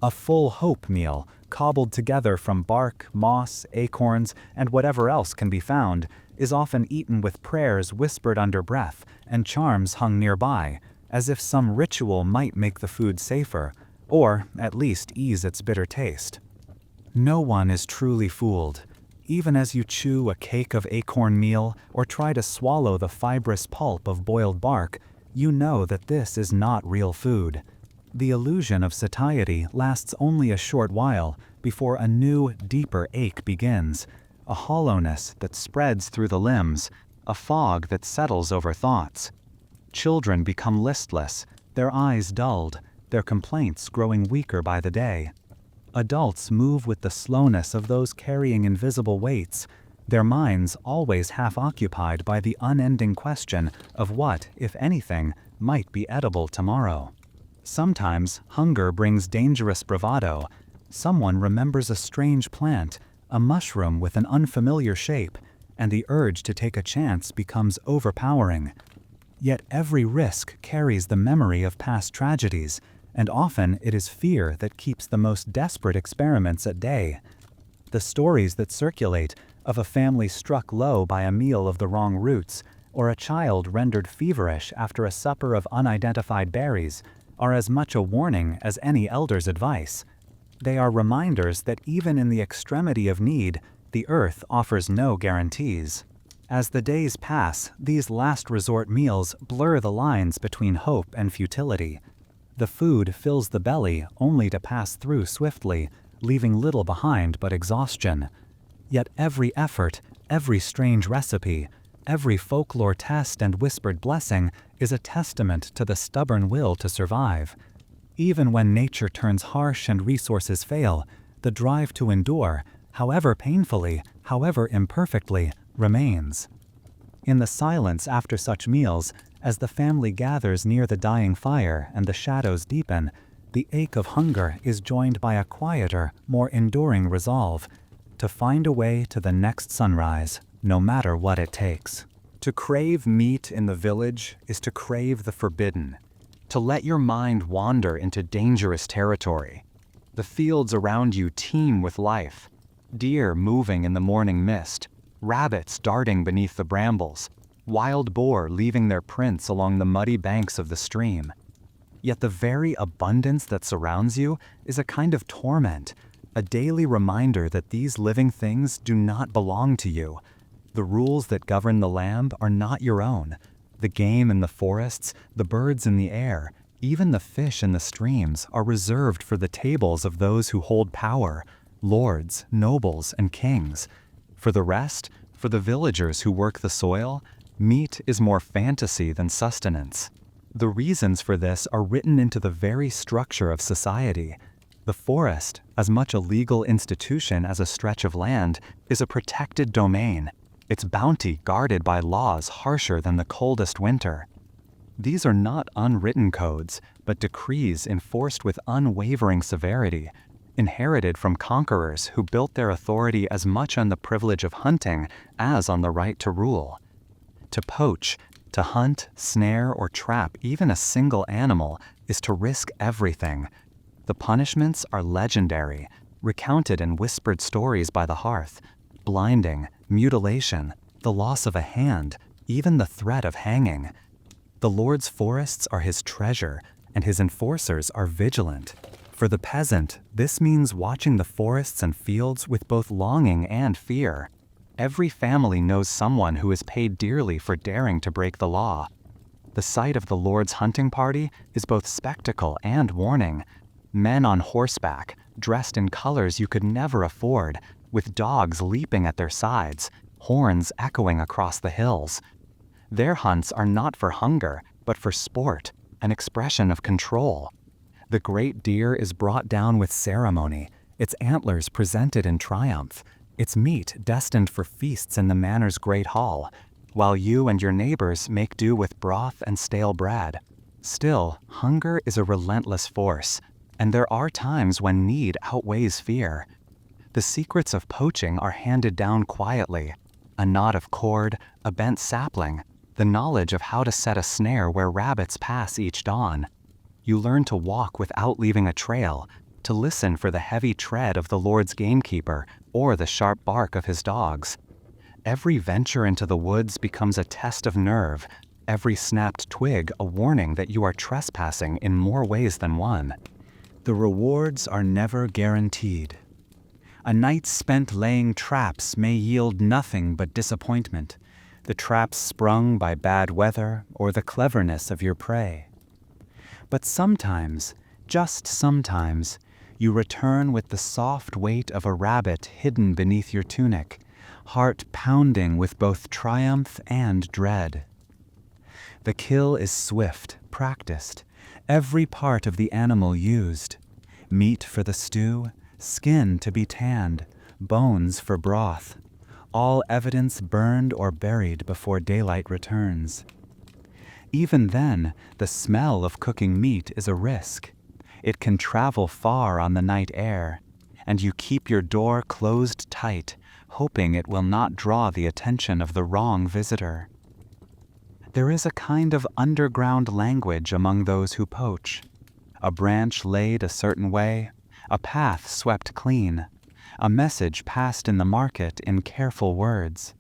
A full hope meal, cobbled together from bark, moss, acorns, and whatever else can be found, is often eaten with prayers whispered under breath and charms hung nearby, as if some ritual might make the food safer, or at least ease its bitter taste. No one is truly fooled. Even as you chew a cake of acorn meal or try to swallow the fibrous pulp of boiled bark, you know that this is not real food. The illusion of satiety lasts only a short while before a new, deeper ache begins, a hollowness that spreads through the limbs, a fog that settles over thoughts. Children become listless, their eyes dulled, their complaints growing weaker by the day. Adults move with the slowness of those carrying invisible weights, their minds always half occupied by the unending question of what, if anything, might be edible tomorrow. Sometimes hunger brings dangerous bravado. Someone remembers a strange plant, a mushroom with an unfamiliar shape, and the urge to take a chance becomes overpowering. Yet every risk carries the memory of past tragedies, and often it is fear that keeps the most desperate experiments at bay. The stories that circulate of a family struck low by a meal of the wrong roots, or a child rendered feverish after a supper of unidentified berries, are as much a warning as any elder's advice. They are reminders that even in the extremity of need, the earth offers no guarantees. As the days pass, these last resort meals blur the lines between hope and futility. The food fills the belly only to pass through swiftly, leaving little behind but exhaustion. Yet every effort, every strange recipe, every folklore test and whispered blessing is a testament to the stubborn will to survive. Even when nature turns harsh and resources fail, the drive to endure, however painfully, however imperfectly, remains. In the silence after such meals, as the family gathers near the dying fire and the shadows deepen, the ache of hunger is joined by a quieter, more enduring resolve to find a way to the next sunrise, no matter what it takes. To crave meat in the village is to crave the forbidden, to let your mind wander into dangerous territory. The fields around you teem with life, deer moving in the morning mist, rabbits darting beneath the brambles, wild boar leaving their prints along the muddy banks of the stream. Yet the very abundance that surrounds you is a kind of torment, a daily reminder that these living things do not belong to you. The rules that govern the land are not your own. The game in the forests, the birds in the air, even the fish in the streams are reserved for the tables of those who hold power, lords, nobles, and kings. For the rest, for the villagers who work the soil, meat is more fantasy than sustenance. The reasons for this are written into the very structure of society. The forest, as much a legal institution as a stretch of land, is a protected domain, its bounty guarded by laws harsher than the coldest winter. These are not unwritten codes, but decrees enforced with unwavering severity, inherited from conquerors who built their authority as much on the privilege of hunting as on the right to rule. To poach, to hunt, snare, or trap even a single animal is to risk everything. The punishments are legendary, recounted in whispered stories by the hearth: blinding, mutilation, the loss of a hand, even the threat of hanging. The Lord's forests are his treasure, and his enforcers are vigilant. For the peasant, this means watching the forests and fields with both longing and fear. Every family knows someone who is paid dearly for daring to break the law. The sight of the Lord's hunting party is both spectacle and warning. Men on horseback, dressed in colors you could never afford, with dogs leaping at their sides, horns echoing across the hills. Their hunts are not for hunger, but for sport, an expression of control. The great deer is brought down with ceremony, its antlers presented in triumph, its meat destined for feasts in the manor's great hall, while you and your neighbors make do with broth and stale bread. Still, hunger is a relentless force, and there are times when need outweighs fear. The secrets of poaching are handed down quietly: a knot of cord, a bent sapling, the knowledge of how to set a snare where rabbits pass each dawn. You learn to walk without leaving a trail, to listen for the heavy tread of the Lord's gamekeeper or the sharp bark of his dogs. Every venture into the woods becomes a test of nerve, every snapped twig a warning that you are trespassing in more ways than one. The rewards are never guaranteed. A night spent laying traps may yield nothing but disappointment, the traps sprung by bad weather or the cleverness of your prey. But sometimes, just sometimes, you return with the soft weight of a rabbit hidden beneath your tunic, heart pounding with both triumph and dread. The kill is swift, practiced, every part of the animal used: meat for the stew, skin to be tanned, bones for broth, all evidence burned or buried before daylight returns. Even then, the smell of cooking meat is a risk. It can travel far on the night air, and you keep your door closed tight, hoping it will not draw the attention of the wrong visitor. There is a kind of underground language among those who poach. A branch laid a certain way, a path swept clean, a message passed in the market in careful words.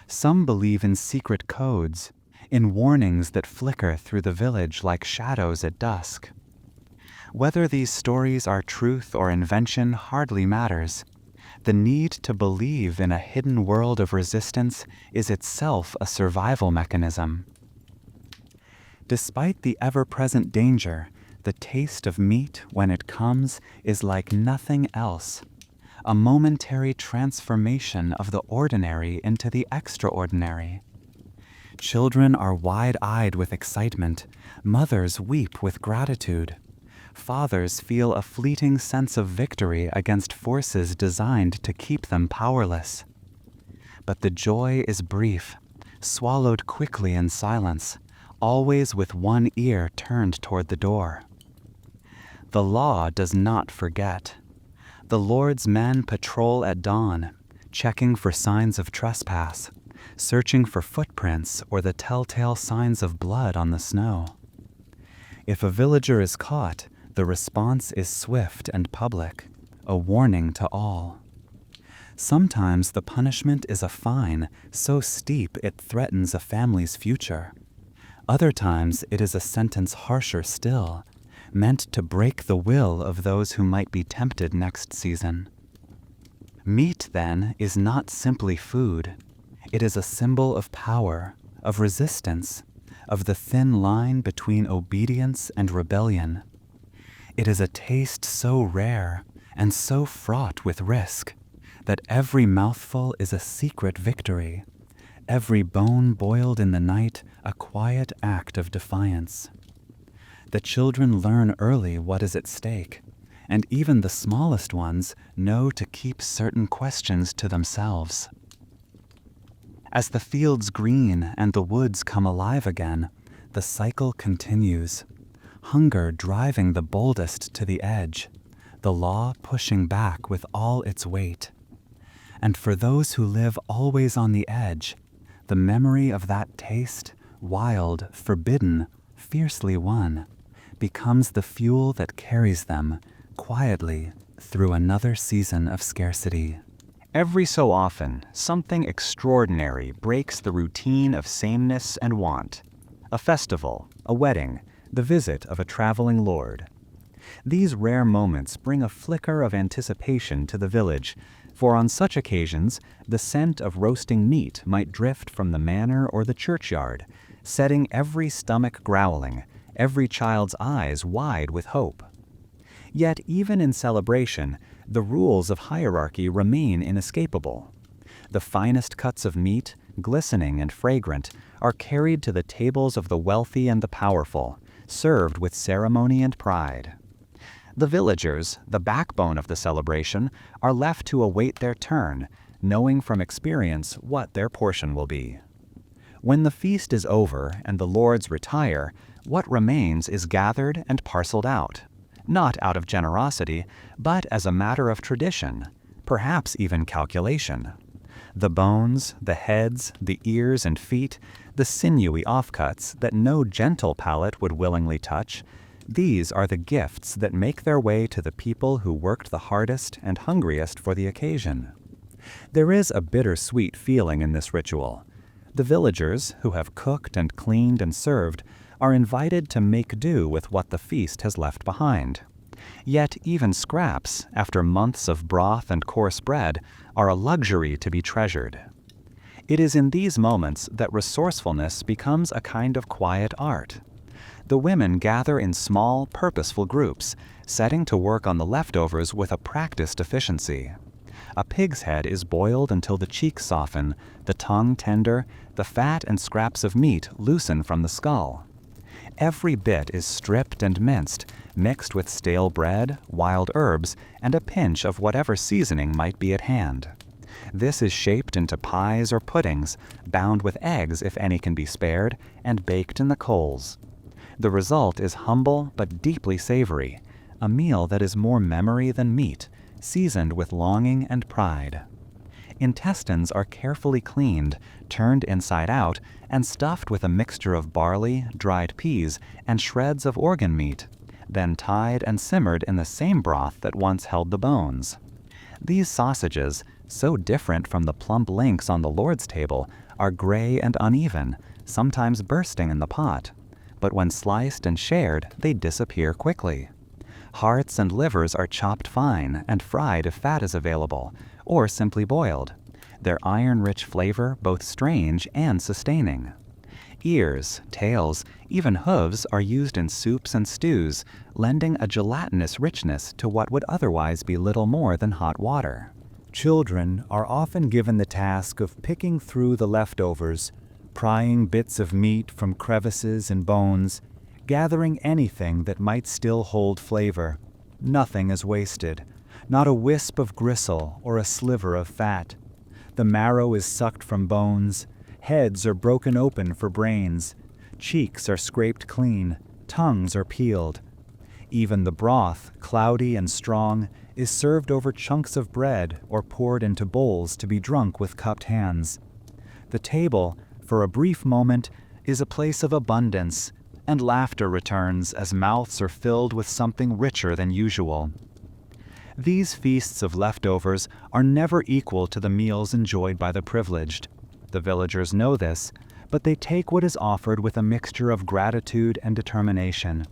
Some believe in secret codes, in warnings that flicker through the village like shadows at dusk. Whether these stories are truth or invention hardly matters. The need to believe in a hidden world of resistance is itself a survival mechanism. Despite the ever-present danger, the taste of meat, when it comes, is like nothing else. A momentary transformation of the ordinary into the extraordinary. Children are wide-eyed with excitement. Mothers weep with gratitude. Fathers feel a fleeting sense of victory against forces designed to keep them powerless. But the joy is brief, swallowed quickly in silence, always with one ear turned toward the door. The law does not forget. The Lord's men patrol at dawn, checking for signs of trespass, searching for footprints or the telltale signs of blood on the snow. If a villager is caught, the response is swift and public, a warning to all. Sometimes the punishment is a fine so steep it threatens a family's future. Other times it is a sentence harsher still, meant to break the will of those who might be tempted next season. Meat, then, is not simply food. It is a symbol of power, of resistance, of the thin line between obedience and rebellion. It is a taste so rare and so fraught with risk that every mouthful is a secret victory, every bone boiled in the night a quiet act of defiance. The children learn early what is at stake, and even the smallest ones know to keep certain questions to themselves. As the fields green and the woods come alive again, the cycle continues. Hunger driving the boldest to the edge, the law pushing back with all its weight. And for those who live always on the edge, the memory of that taste, wild, forbidden, fiercely won, becomes the fuel that carries them, quietly, through another season of scarcity. Every so often, something extraordinary breaks the routine of sameness and want. A festival, a wedding, the visit of a traveling lord. These rare moments bring a flicker of anticipation to the village, for on such occasions the scent of roasting meat might drift from the manor or the churchyard, setting every stomach growling, every child's eyes wide with hope. Yet even in celebration, the rules of hierarchy remain inescapable. The finest cuts of meat, glistening and fragrant, are carried to the tables of the wealthy and the powerful, served with ceremony and pride. The villagers, the backbone of the celebration, are left to await their turn, knowing from experience what their portion will be. When the feast is over and the lords retire, what remains is gathered and parceled out, not out of generosity, but as a matter of tradition, perhaps even calculation. The bones, the heads, the ears and feet, the sinewy offcuts that no gentle palate would willingly touch, these are the gifts that make their way to the people who worked the hardest and hungriest for the occasion. There is a bittersweet feeling in this ritual. The villagers, who have cooked and cleaned and served, are invited to make do with what the feast has left behind. Yet even scraps, after months of broth and coarse bread, are a luxury to be treasured. It is in these moments that resourcefulness becomes a kind of quiet art. The women gather in small, purposeful groups, setting to work on the leftovers with a practiced efficiency. A pig's head is boiled until the cheeks soften, the tongue tender, the fat and scraps of meat loosen from the skull. Every bit is stripped and minced, mixed with stale bread, wild herbs, and a pinch of whatever seasoning might be at hand. This is shaped into pies or puddings, bound with eggs if any can be spared, and baked in the coals. The result is humble but deeply savory, a meal that is more memory than meat, seasoned with longing and pride. Intestines are carefully cleaned, turned inside out, and stuffed with a mixture of barley, dried peas, and shreds of organ meat, then tied and simmered in the same broth that once held the bones. These sausages, so different from the plump links on the Lord's table, are gray and uneven, sometimes bursting in the pot. But when sliced and shared, they disappear quickly. Hearts and livers are chopped fine and fried if fat is available, or simply boiled, their iron-rich flavor both strange and sustaining. Ears, tails, even hooves are used in soups and stews, lending a gelatinous richness to what would otherwise be little more than hot water. Children are often given the task of picking through the leftovers, prying bits of meat from crevices and bones, gathering anything that might still hold flavor. Nothing is wasted, not a wisp of gristle or a sliver of fat. The marrow is sucked from bones, heads are broken open for brains, cheeks are scraped clean, tongues are peeled. Even the broth, cloudy and strong, is served over chunks of bread or poured into bowls to be drunk with cupped hands. The table, for a brief moment, is a place of abundance, and laughter returns as mouths are filled with something richer than usual. These feasts of leftovers are never equal to the meals enjoyed by the privileged. The villagers know this, but they take what is offered with a mixture of gratitude and determination.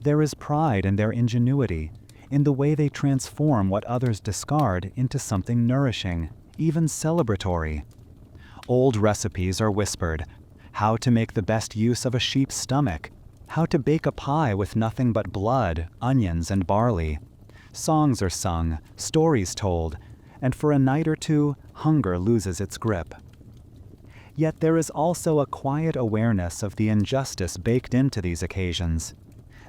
There is pride in their ingenuity, in the way they transform what others discard into something nourishing, even celebratory. Old recipes are whispered: how to make the best use of a sheep's stomach, how to bake a pie with nothing but blood, onions, and barley. Songs are sung, stories told, and for a night or two, hunger loses its grip. Yet there is also a quiet awareness of the injustice baked into these occasions.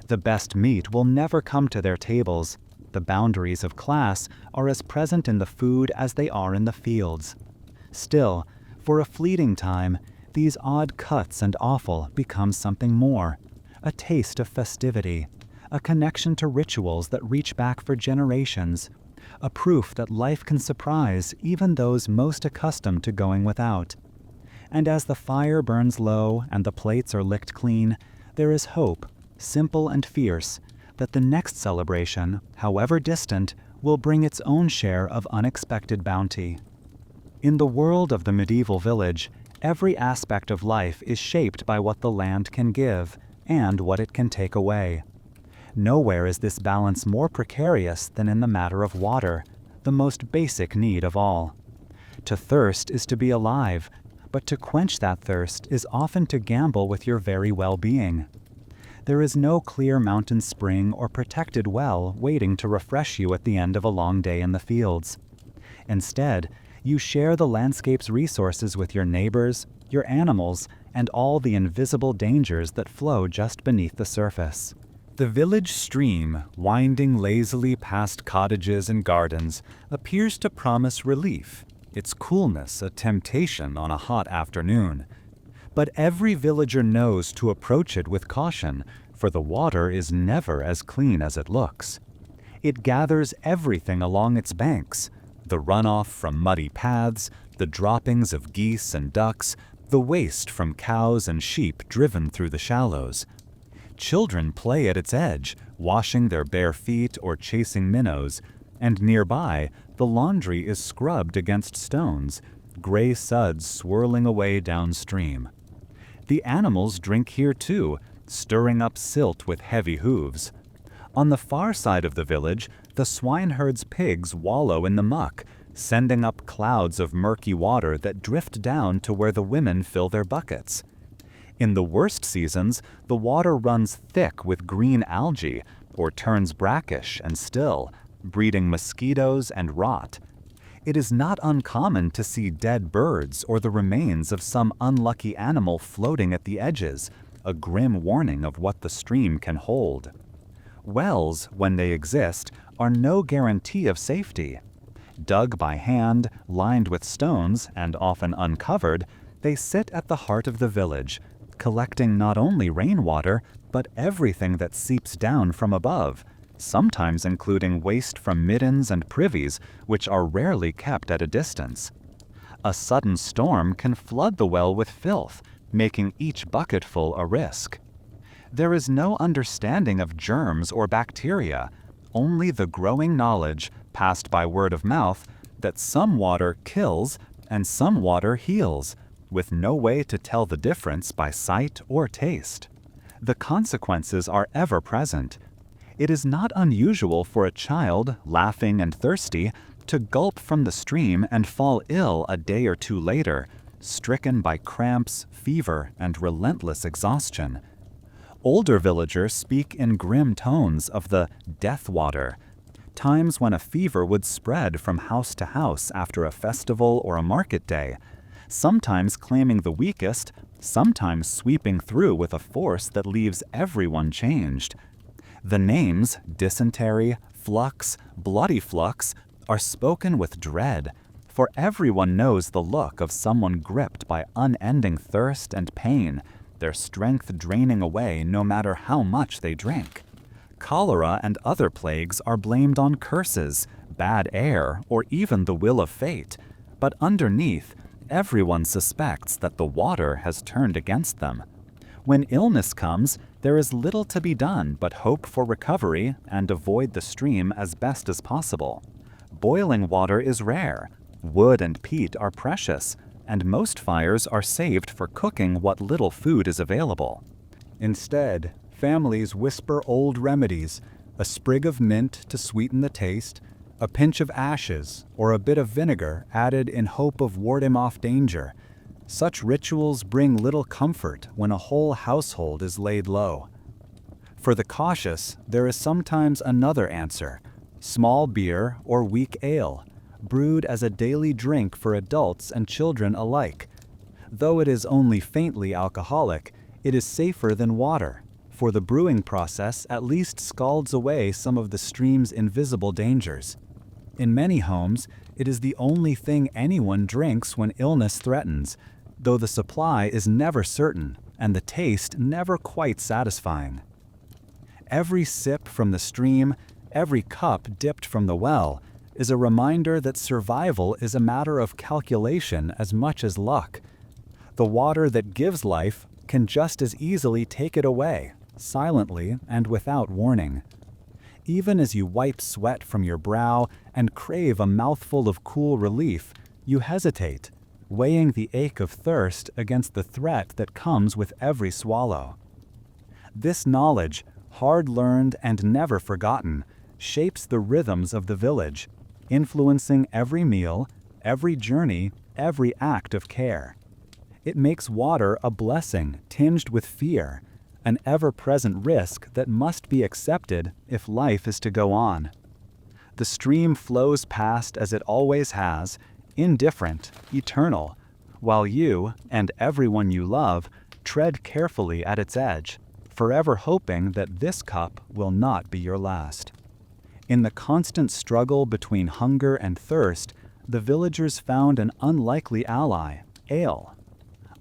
The best meat will never come to their tables. The boundaries of class are as present in the food as they are in the fields. Still, for a fleeting time, these odd cuts and offal become something more, a taste of festivity, a connection to rituals that reach back for generations, a proof that life can surprise even those most accustomed to going without. And as the fire burns low and the plates are licked clean, there is hope, simple and fierce, that the next celebration, however distant, will bring its own share of unexpected bounty. In the world of the medieval village, every aspect of life is shaped by what the land can give and what it can take away. Nowhere is this balance more precarious than in the matter of water, the most basic need of all. To thirst is to be alive, but to quench that thirst is often to gamble with your very well-being. There is no clear mountain spring or protected well waiting to refresh you at the end of a long day in the fields. Instead, you share the landscape's resources with your neighbors, your animals, and all the invisible dangers that flow just beneath the surface. The village stream, winding lazily past cottages and gardens, appears to promise relief, its coolness a temptation on a hot afternoon. But every villager knows to approach it with caution, for the water is never as clean as it looks. It gathers everything along its banks: the runoff from muddy paths, the droppings of geese and ducks, the waste from cows and sheep driven through the shallows. Children play at its edge, washing their bare feet or chasing minnows, and nearby, the laundry is scrubbed against stones, gray suds swirling away downstream. The animals drink here too, stirring up silt with heavy hooves. On the far side of the village, the swineherd's pigs wallow in the muck, sending up clouds of murky water that drift down to where the women fill their buckets. In the worst seasons, the water runs thick with green algae, or turns brackish and still, breeding mosquitoes and rot. It is not uncommon to see dead birds or the remains of some unlucky animal floating at the edges, a grim warning of what the stream can hold. Wells, when they exist, are no guarantee of safety. Dug by hand, lined with stones, and often uncovered, they sit at the heart of the village, collecting not only rainwater, but everything that seeps down from above, sometimes including waste from middens and privies, which are rarely kept at a distance. A sudden storm can flood the well with filth, making each bucketful a risk. There is no understanding of germs or bacteria, only the growing knowledge, passed by word of mouth, that some water kills and some water heals, with no way to tell the difference by sight or taste. The consequences are ever present. It is not unusual for a child, laughing and thirsty, to gulp from the stream and fall ill a day or two later, stricken by cramps, fever, and relentless exhaustion. Older villagers speak in grim tones of the death water, times when a fever would spread from house to house after a festival or a market day, sometimes claiming the weakest, sometimes sweeping through with a force that leaves everyone changed. The names dysentery, flux, bloody flux are spoken with dread, for everyone knows the look of someone gripped by unending thirst and pain, their strength draining away no matter how much they drink. Cholera and other plagues are blamed on curses, bad air, or even the will of fate, but underneath, everyone suspects that the water has turned against them. When illness comes, there is little to be done but hope for recovery and avoid the stream as best as possible. Boiling water is rare, wood and peat are precious, and most fires are saved for cooking what little food is available. Instead, families whisper old remedies, a sprig of mint to sweeten the taste, a pinch of ashes, or a bit of vinegar added in hope of warding off danger. Such rituals bring little comfort when a whole household is laid low. For the cautious, there is sometimes another answer: small beer or weak ale, brewed as a daily drink for adults and children alike. Though it is only faintly alcoholic, it is safer than water, for the brewing process at least scalds away some of the stream's invisible dangers. In many homes, it is the only thing anyone drinks when illness threatens, though the supply is never certain and the taste never quite satisfying. Every sip from the stream, every cup dipped from the well, is a reminder that survival is a matter of calculation as much as luck. The water that gives life can just as easily take it away, silently and without warning. Even as you wipe sweat from your brow and crave a mouthful of cool relief, you hesitate, weighing the ache of thirst against the threat that comes with every swallow. This knowledge, hard-learned and never forgotten, shapes the rhythms of the village, influencing every meal, every journey, every act of care. It makes water a blessing tinged with fear, an ever-present risk that must be accepted if life is to go on. The stream flows past as it always has, indifferent, eternal, while you, and everyone you love, tread carefully at its edge, forever hoping that this cup will not be your last. In the constant struggle between hunger and thirst, the villagers found an unlikely ally, ale.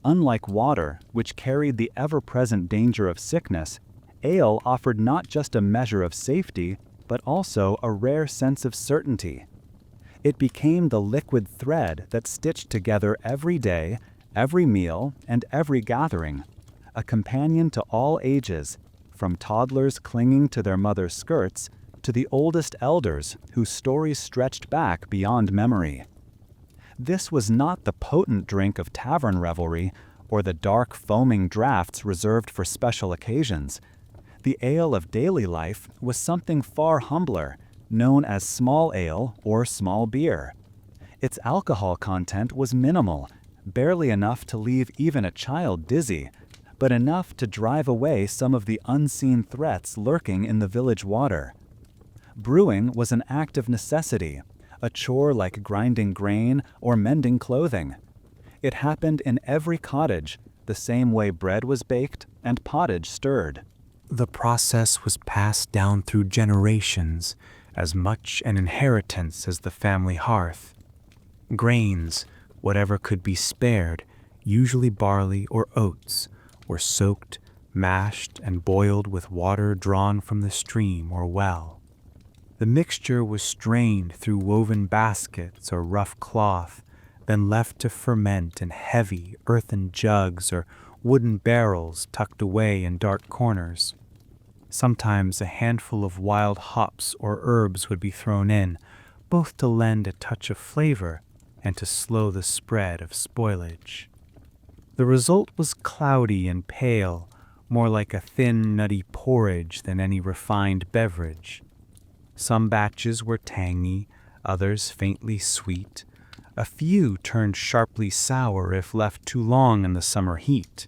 Unlike water, which carried the ever-present danger of sickness, ale offered not just a measure of safety, but also a rare sense of certainty. It became the liquid thread that stitched together every day, every meal, and every gathering, a companion to all ages, from toddlers clinging to their mother's skirts to the oldest elders whose stories stretched back beyond memory. This was not the potent drink of tavern revelry or the dark foaming draughts reserved for special occasions. The ale of daily life was something far humbler, known as small ale or small beer. Its alcohol content was minimal, barely enough to leave even a child dizzy, but enough to drive away some of the unseen threats lurking in the village water. Brewing was an act of necessity, a chore like grinding grain or mending clothing. It happened in every cottage, the same way bread was baked and pottage stirred. The process was passed down through generations, as much an inheritance as the family hearth. Grains, whatever could be spared, usually barley or oats, were soaked, mashed, and boiled with water drawn from the stream or well. The mixture was strained through woven baskets or rough cloth, then left to ferment in heavy earthen jugs or wooden barrels tucked away in dark corners. Sometimes a handful of wild hops or herbs would be thrown in, both to lend a touch of flavor and to slow the spread of spoilage. The result was cloudy and pale, more like a thin, nutty porridge than any refined beverage. Some batches were tangy, others faintly sweet. A few turned sharply sour if left too long in the summer heat.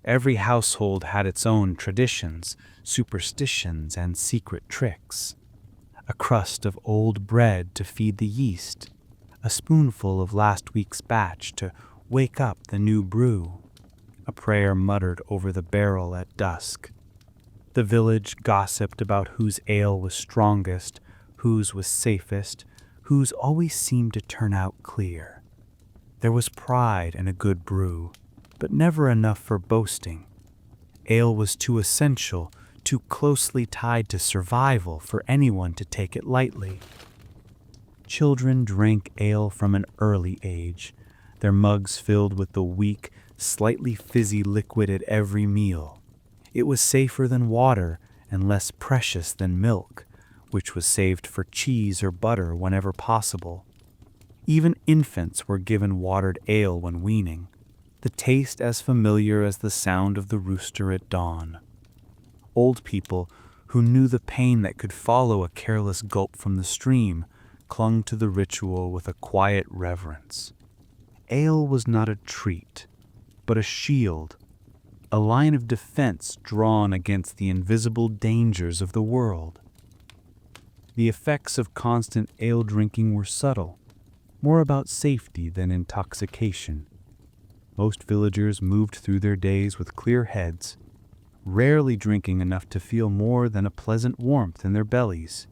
Every household had its own traditions, superstitions, and secret tricks. A crust of old bread to feed the yeast, a spoonful of last week's batch to wake up the new brew, a prayer muttered over the barrel at dusk. The village gossiped about whose ale was strongest, whose was safest, whose always seemed to turn out clear. There was pride in a good brew, but never enough for boasting. Ale was too essential, too closely tied to survival for anyone to take it lightly. Children drank ale from an early age, their mugs filled with the weak, slightly fizzy liquid at every meal. It was safer than water and less precious than milk, which was saved for cheese or butter whenever possible. Even infants were given watered ale when weaning, the taste as familiar as the sound of the rooster at dawn. Old people, who knew the pain that could follow a careless gulp from the stream, clung to the ritual with a quiet reverence. Ale was not a treat, but a shield, a line of defense drawn against the invisible dangers of the world. The effects of constant ale drinking were subtle, more about safety than intoxication. Most villagers moved through their days with clear heads, rarely drinking enough to feel more than a pleasant warmth in their bellies.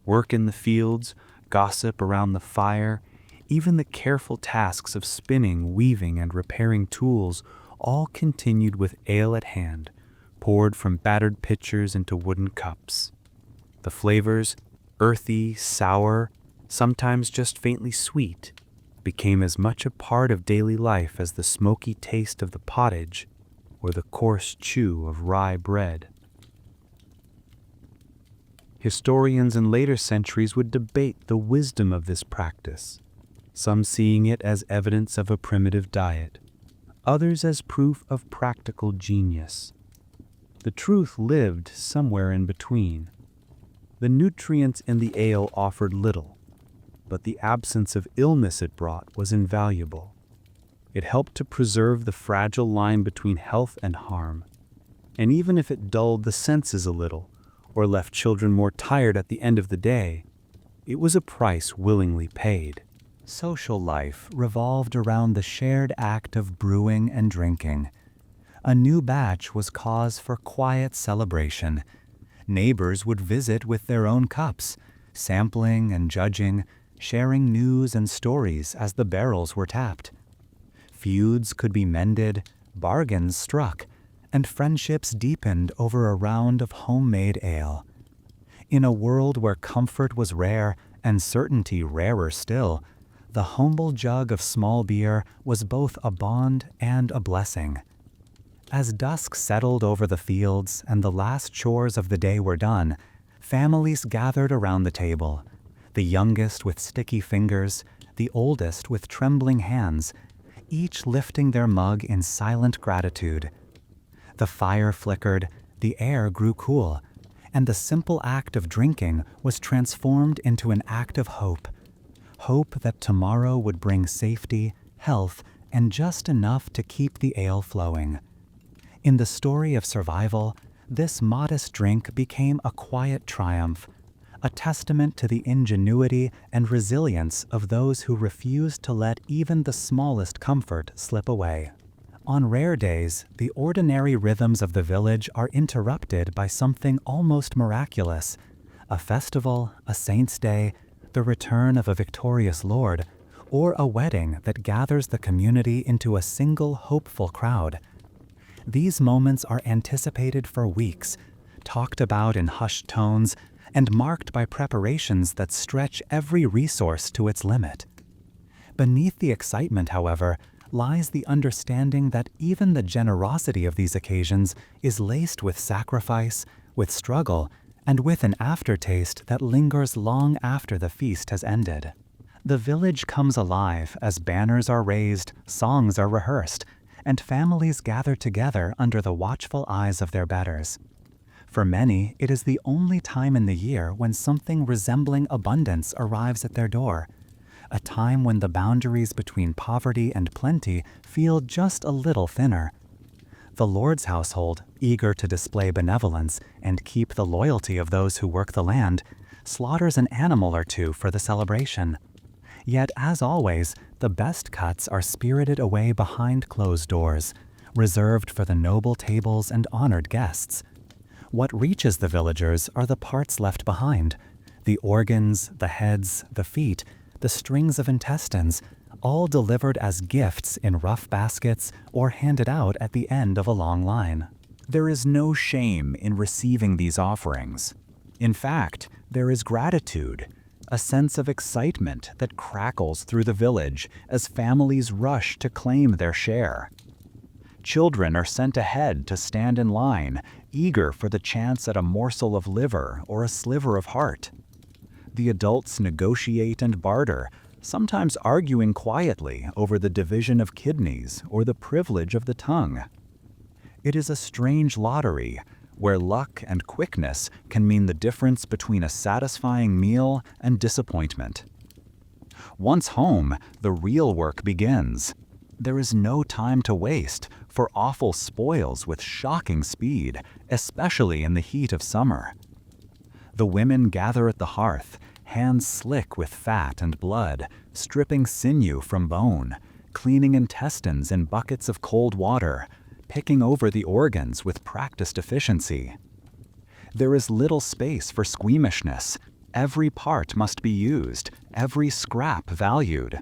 Work in the fields, gossip around the fire, even the careful tasks of spinning, weaving, and repairing tools all continued with ale at hand, poured from battered pitchers into wooden cups. The flavors, earthy, sour, sometimes just faintly sweet, became as much a part of daily life as the smoky taste of the pottage or the coarse chew of rye bread. Historians in later centuries would debate the wisdom of this practice, some seeing it as evidence of a primitive diet, others as proof of practical genius. The truth lived somewhere in between. The nutrients in the ale offered little, but the absence of illness it brought was invaluable. It helped to preserve the fragile line between health and harm, and even if it dulled the senses a little, or left children more tired at the end of the day, it was a price willingly paid. Social life revolved around the shared act of brewing and drinking. A new batch was cause for quiet celebration. Neighbors would visit with their own cups, sampling and judging, sharing news and stories as the barrels were tapped. Feuds could be mended, bargains struck, and friendships deepened over a round of homemade ale. In a world where comfort was rare and certainty rarer still, the humble jug of small beer was both a bond and a blessing. As dusk settled over the fields and the last chores of the day were done, families gathered around the table, the youngest with sticky fingers, the oldest with trembling hands, each lifting their mug in silent gratitude. The fire flickered, the air grew cool, and the simple act of drinking was transformed into an act of hope. Hope that tomorrow would bring safety, health, and just enough to keep the ale flowing. In the story of survival, this modest drink became a quiet triumph, a testament to the ingenuity and resilience of those who refused to let even the smallest comfort slip away. On rare days, the ordinary rhythms of the village are interrupted by something almost miraculous, A festival, a saint's day, the return of a victorious lord, or a wedding that gathers the community into a single hopeful crowd. These moments are anticipated for weeks, talked about in hushed tones, and marked by preparations that stretch every resource to its limit. Beneath the excitement, however, lies the understanding that even the generosity of these occasions is laced with sacrifice, with struggle, and with an aftertaste that lingers long after the feast has ended. The village comes alive as banners are raised, songs are rehearsed, and families gather together under the watchful eyes of their betters. For many, it is the only time in the year when something resembling abundance arrives at their door, a time when the boundaries between poverty and plenty feel just a little thinner. The Lord's household, eager to display benevolence and keep the loyalty of those who work the land, slaughters an animal or two for the celebration. Yet, as always, the best cuts are spirited away behind closed doors, reserved for the noble tables and honored guests. What reaches the villagers are the parts left behind, the organs, the heads, the feet, the strings of intestines, all delivered as gifts in rough baskets or handed out at the end of a long line. There is no shame in receiving these offerings. In fact, there is gratitude, a sense of excitement that crackles through the village as families rush to claim their share. Children are sent ahead to stand in line, eager for the chance at a morsel of liver or a sliver of heart. The adults negotiate and barter, sometimes arguing quietly over the division of kidneys or the privilege of the tongue. It is a strange lottery, where luck and quickness can mean the difference between a satisfying meal and disappointment. Once home, the real work begins. There is no time to waste, for offal spoils with shocking speed, especially in the heat of summer. The women gather at the hearth, hands slick with fat and blood, stripping sinew from bone, cleaning intestines in buckets of cold water, picking over the organs with practiced efficiency. There is little space for squeamishness. Every part must be used, every scrap valued.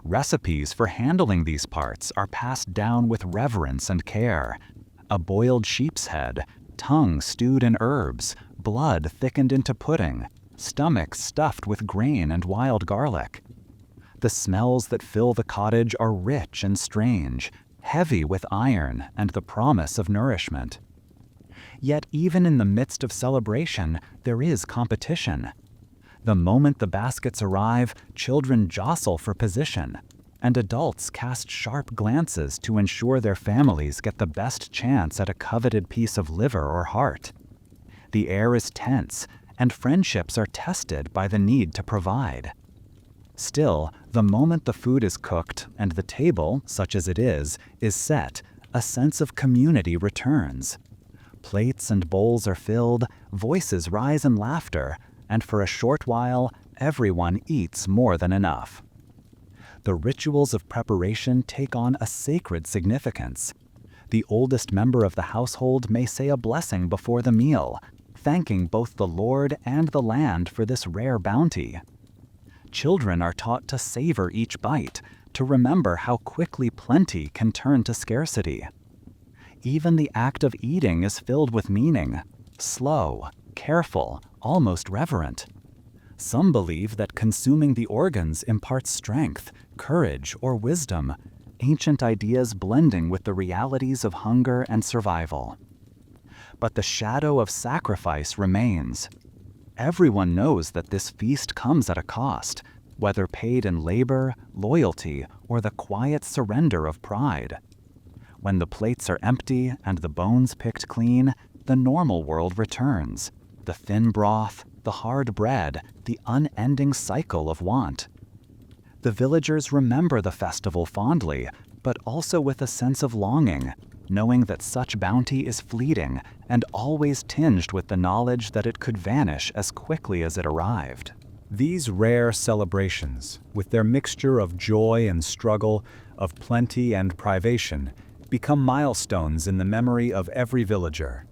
Recipes for handling these parts are passed down with reverence and care. A boiled sheep's head, tongue stewed in herbs, blood thickened into pudding, stomach stuffed with grain and wild garlic. The smells that fill the cottage are rich and strange, heavy with iron and the promise of nourishment. Yet even in the midst of celebration, there is competition. The moment the baskets arrive, children jostle for position, and adults cast sharp glances to ensure their families get the best chance at a coveted piece of liver or heart. The air is tense, and friendships are tested by the need to provide. Still, the moment the food is cooked and the table, such as it is set, a sense of community returns. Plates and bowls are filled, voices rise in laughter, and for a short while, everyone eats more than enough. The rituals of preparation take on a sacred significance. The oldest member of the household may say a blessing before the meal, thanking both the Lord and the land for this rare bounty. Children are taught to savor each bite, to remember how quickly plenty can turn to scarcity. Even the act of eating is filled with meaning, slow, careful, almost reverent. Some believe that consuming the organs imparts strength, courage, or wisdom, ancient ideas blending with the realities of hunger and survival. But the shadow of sacrifice remains. Everyone knows that this feast comes at a cost, whether paid in labor, loyalty, or the quiet surrender of pride. When the plates are empty and the bones picked clean, the normal world returns. The thin broth, the hard bread, the unending cycle of want. The villagers remember the festival fondly, but also with a sense of longing, knowing that such bounty is fleeting and always tinged with the knowledge that it could vanish as quickly as it arrived. These rare celebrations, with their mixture of joy and struggle, of plenty and privation, become milestones in the memory of every villager.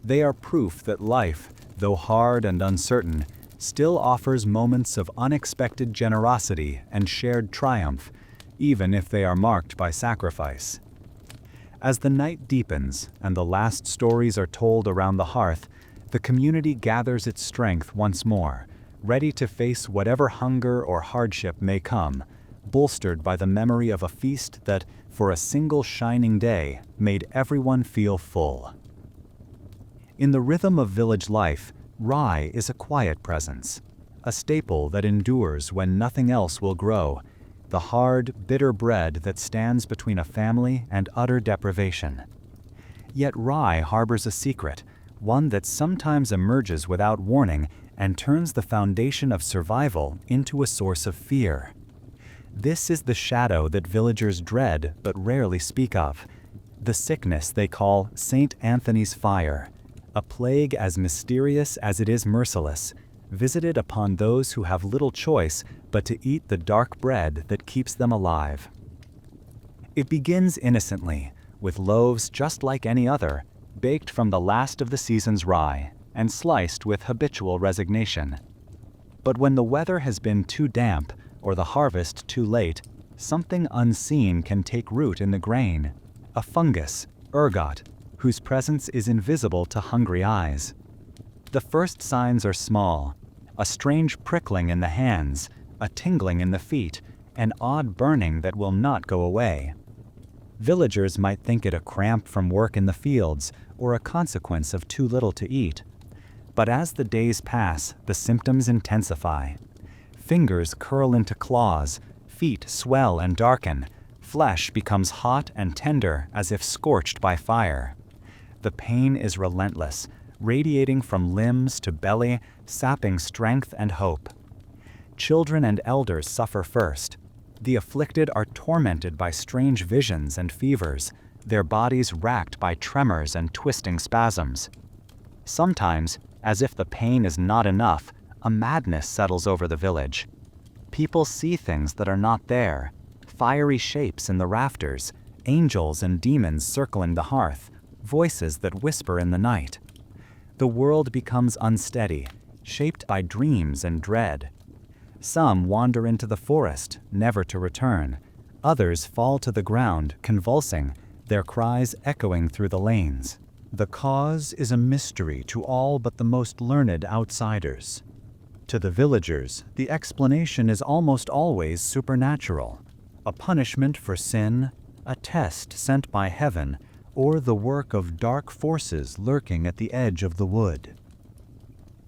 They are proof that life, though hard and uncertain, still offers moments of unexpected generosity and shared triumph, even if they are marked by sacrifice. As the night deepens and the last stories are told around the hearth, the community gathers its strength once more, ready to face whatever hunger or hardship may come, bolstered by the memory of a feast that, for a single shining day, made everyone feel full. In the rhythm of village life, rye is a quiet presence, a staple that endures when nothing else will grow, the hard, bitter bread that stands between a family and utter deprivation. Yet rye harbors a secret, one that sometimes emerges without warning and turns the foundation of survival into a source of fear. This is the shadow that villagers dread but rarely speak of, the sickness they call St. Anthony's fire, a plague as mysterious as it is merciless, visited upon those who have little choice but to eat the dark bread that keeps them alive. It begins innocently, with loaves just like any other, baked from the last of the season's rye, and sliced with habitual resignation. But when the weather has been too damp, or the harvest too late, something unseen can take root in the grain, a fungus, ergot, whose presence is invisible to hungry eyes. The first signs are small, a strange prickling in the hands, a tingling in the feet, an odd burning that will not go away. Villagers might think it a cramp from work in the fields or a consequence of too little to eat. But as the days pass, the symptoms intensify. Fingers curl into claws, feet swell and darken, flesh becomes hot and tender as if scorched by fire. The pain is relentless, radiating from limbs to belly, sapping strength and hope. Children and elders suffer first. The afflicted are tormented by strange visions and fevers, their bodies racked by tremors and twisting spasms. Sometimes, as if the pain is not enough, a madness settles over the village. People see things that are not there, fiery shapes in the rafters, angels and demons circling the hearth, voices that whisper in the night. The world becomes unsteady, shaped by dreams and dread. Some wander into the forest, never to return. Others fall to the ground, convulsing, their cries echoing through the lanes. The cause is a mystery to all but the most learned outsiders. To the villagers, the explanation is almost always supernatural, a punishment for sin, a test sent by heaven, or the work of dark forces lurking at the edge of the wood.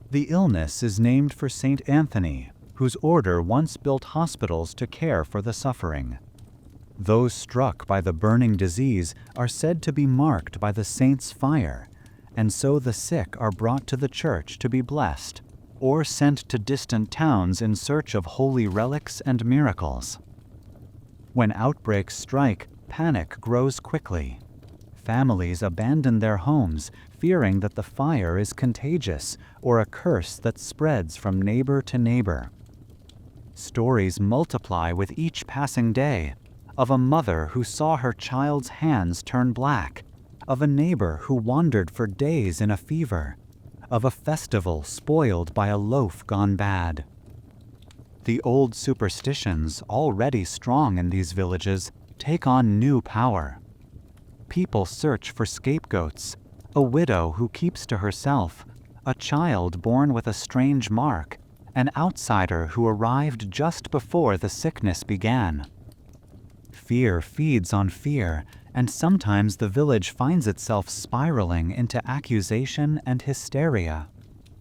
The illness is named for St. Anthony, whose order once built hospitals to care for the suffering. Those struck by the burning disease are said to be marked by the saint's fire, and so the sick are brought to the church to be blessed, or sent to distant towns in search of holy relics and miracles. When outbreaks strike, panic grows quickly. Families abandon their homes, fearing that the fire is contagious or a curse that spreads from neighbor to neighbor. Stories multiply with each passing day, of a mother who saw her child's hands turn black, of a neighbor who wandered for days in a fever, of a festival spoiled by a loaf gone bad. The old superstitions, already strong in these villages, take on new power. People search for scapegoats, a widow who keeps to herself, a child born with a strange mark, an outsider who arrived just before the sickness began. Fear feeds on fear, and sometimes the village finds itself spiraling into accusation and hysteria.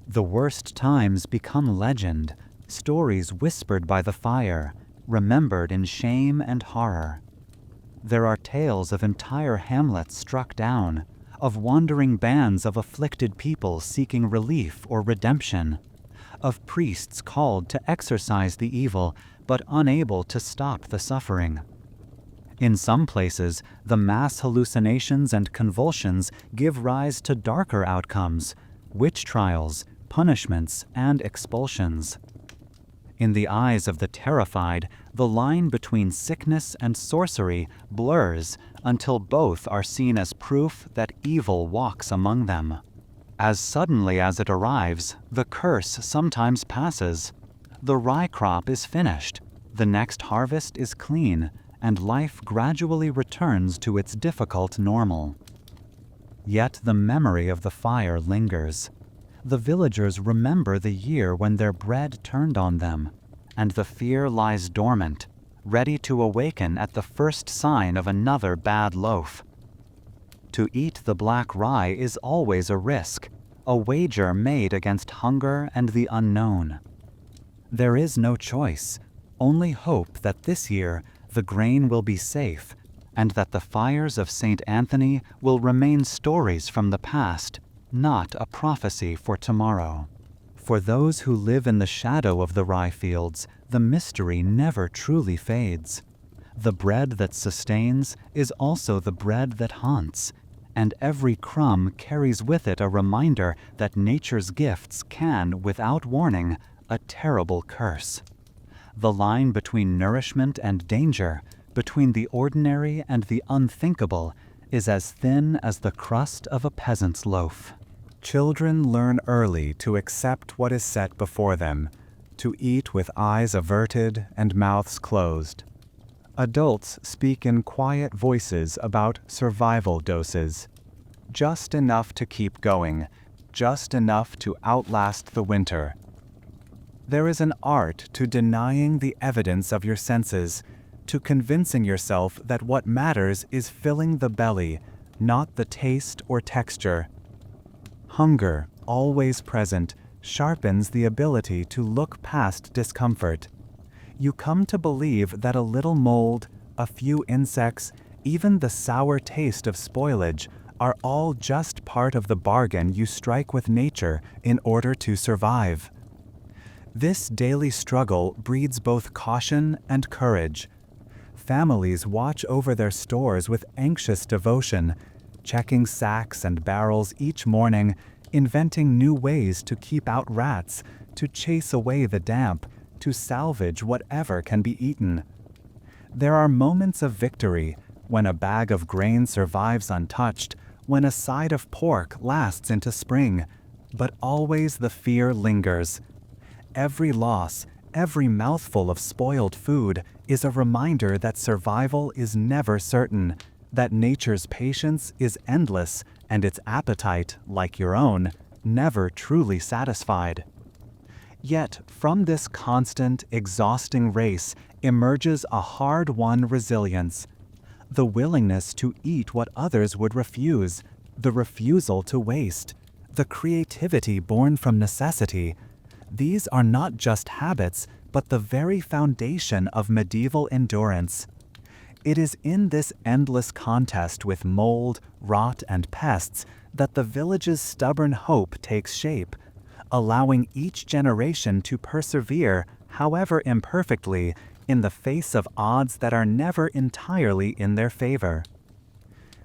The worst times become legend, stories whispered by the fire, remembered in shame and horror. There are tales of entire hamlets struck down, of wandering bands of afflicted people seeking relief or redemption, of priests called to exorcise the evil but unable to stop the suffering. In some places, the mass hallucinations and convulsions give rise to darker outcomes, witch trials, punishments, and expulsions. In the eyes of the terrified, the line between sickness and sorcery blurs until both are seen as proof that evil walks among them. As suddenly as it arrives, the curse sometimes passes. The rye crop is finished, the next harvest is clean, and life gradually returns to its difficult normal. Yet the memory of the fire lingers. The villagers remember the year when their bread turned on them, and the fear lies dormant, ready to awaken at the first sign of another bad loaf. To eat the black rye is always a risk, a wager made against hunger and the unknown. There is no choice, only hope that this year the grain will be safe, and that the fires of St. Anthony will remain stories from the past, not a prophecy for tomorrow. For those who live in the shadow of the rye fields, the mystery never truly fades. The bread that sustains is also the bread that haunts, and every crumb carries with it a reminder that nature's gifts can, without warning, a terrible curse. The line between nourishment and danger, between the ordinary and the unthinkable, is as thin as the crust of a peasant's loaf. Children learn early to accept what is set before them, to eat with eyes averted and mouths closed. Adults speak in quiet voices about survival doses. Just enough to keep going, just enough to outlast the winter. There is an art to denying the evidence of your senses, to convincing yourself that what matters is filling the belly, not the taste or texture. Hunger, always present, sharpens the ability to look past discomfort. You come to believe that a little mold, a few insects, even the sour taste of spoilage are all just part of the bargain you strike with nature in order to survive. This daily struggle breeds both caution and courage. Families watch over their stores with anxious devotion, checking sacks and barrels each morning, inventing new ways to keep out rats, to chase away the damp, to salvage whatever can be eaten. There are moments of victory, when a bag of grain survives untouched, when a side of pork lasts into spring, but always the fear lingers. Every loss, every mouthful of spoiled food is a reminder that survival is never certain, that nature's patience is endless, and its appetite, like your own, never truly satisfied. Yet, from this constant, exhausting race emerges a hard-won resilience. The willingness to eat what others would refuse, the refusal to waste, the creativity born from necessity. These are not just habits, but the very foundation of medieval endurance. It is in this endless contest with mold, rot, and pests that the village's stubborn hope takes shape, allowing each generation to persevere, however imperfectly, in the face of odds that are never entirely in their favor.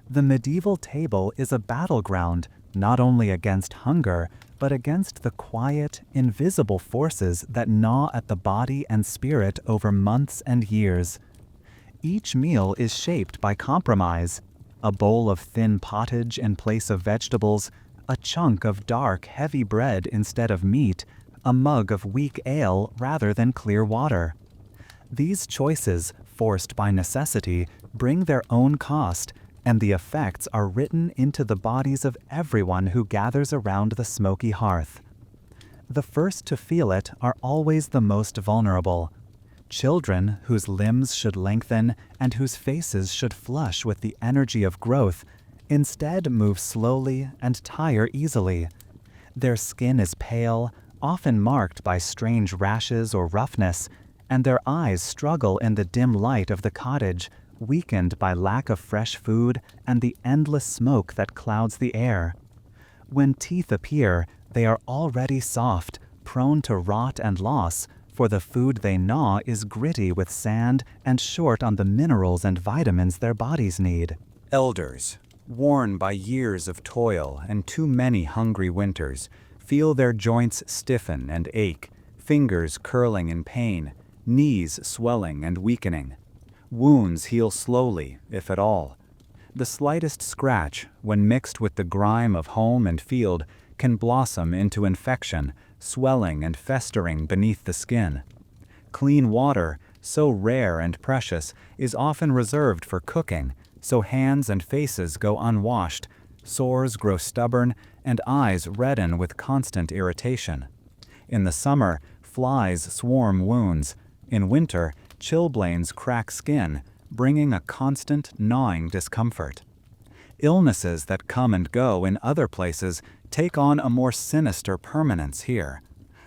The medieval table is a battleground not only against hunger, but against the quiet, invisible forces that gnaw at the body and spirit over months and years. Each meal is shaped by compromise: a bowl of thin pottage in place of vegetables, a chunk of dark, heavy bread instead of meat, a mug of weak ale rather than clear water. These choices, forced by necessity, bring their own cost, and the effects are written into the bodies of everyone who gathers around the smoky hearth. The first to feel it are always the most vulnerable. Children whose limbs should lengthen and whose faces should flush with the energy of growth instead move slowly and tire easily. Their skin is pale, often marked by strange rashes or roughness, and their eyes struggle in the dim light of the cottage, weakened by lack of fresh food and the endless smoke that clouds the air. When teeth appear, they are already soft, prone to rot and loss, for the food they gnaw is gritty with sand and short on the minerals and vitamins their bodies need. Elders, worn by years of toil and too many hungry winters, feel their joints stiffen and ache, fingers curling in pain, knees swelling and weakening. Wounds heal slowly, if at all. The slightest scratch, when mixed with the grime of home and field, can blossom into infection, swelling and festering beneath the skin. Clean water, so rare and precious, is often reserved for cooking, so hands and faces go unwashed, sores grow stubborn, and eyes redden with constant irritation. In the summer, flies swarm wounds. In winter, chilblains crack skin, bringing a constant, gnawing discomfort. Illnesses that come and go in other places take on a more sinister permanence here.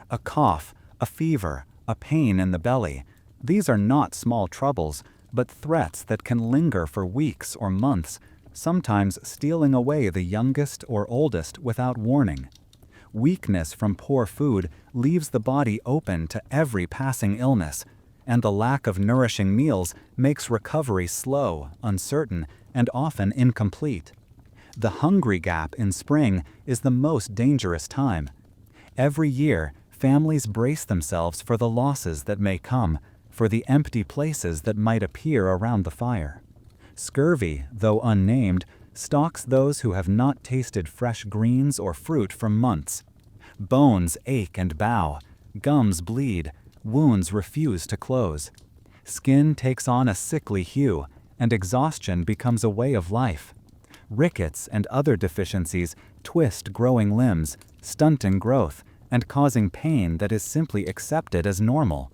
A cough, a fever, a pain in the belly. These are not small troubles, but threats that can linger for weeks or months, sometimes stealing away the youngest or oldest without warning. Weakness from poor food leaves the body open to every passing illness, and the lack of nourishing meals makes recovery slow, uncertain, and often incomplete. The hungry gap in spring is the most dangerous time. Every year, families brace themselves for the losses that may come, for the empty places that might appear around the fire. Scurvy, though unnamed, stalks those who have not tasted fresh greens or fruit for months. Bones ache and bow, gums bleed, wounds refuse to close. Skin takes on a sickly hue, and exhaustion becomes a way of life. Rickets and other deficiencies twist growing limbs, stunting growth, and causing pain that is simply accepted as normal.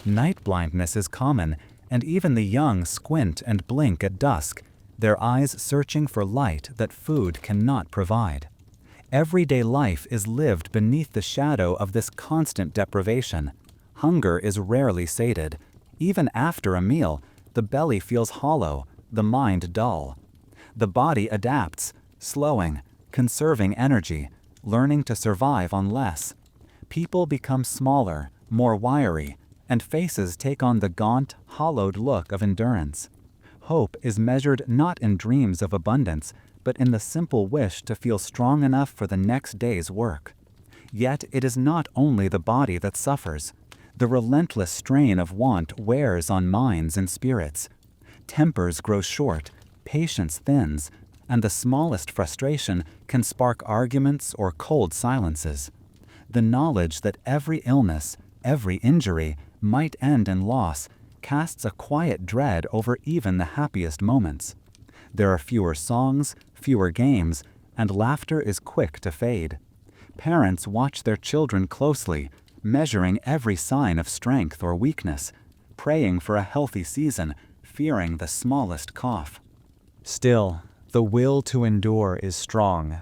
Night blindness is common, and even the young squint and blink at dusk, their eyes searching for light that food cannot provide. Everyday life is lived beneath the shadow of this constant deprivation. Hunger is rarely sated. Even after a meal, the belly feels hollow, the mind dull. The body adapts, slowing, conserving energy, learning to survive on less. People become smaller, more wiry, and faces take on the gaunt, hollowed look of endurance. Hope is measured not in dreams of abundance, but in the simple wish to feel strong enough for the next day's work. Yet it is not only the body that suffers. The relentless strain of want wears on minds and spirits. Tempers grow short, patience thins, and the smallest frustration can spark arguments or cold silences. The knowledge that every illness, every injury, might end in loss casts a quiet dread over even the happiest moments. There are fewer songs, fewer games, and laughter is quick to fade. Parents watch their children closely, measuring every sign of strength or weakness, praying for a healthy season, fearing the smallest cough. Still, the will to endure is strong.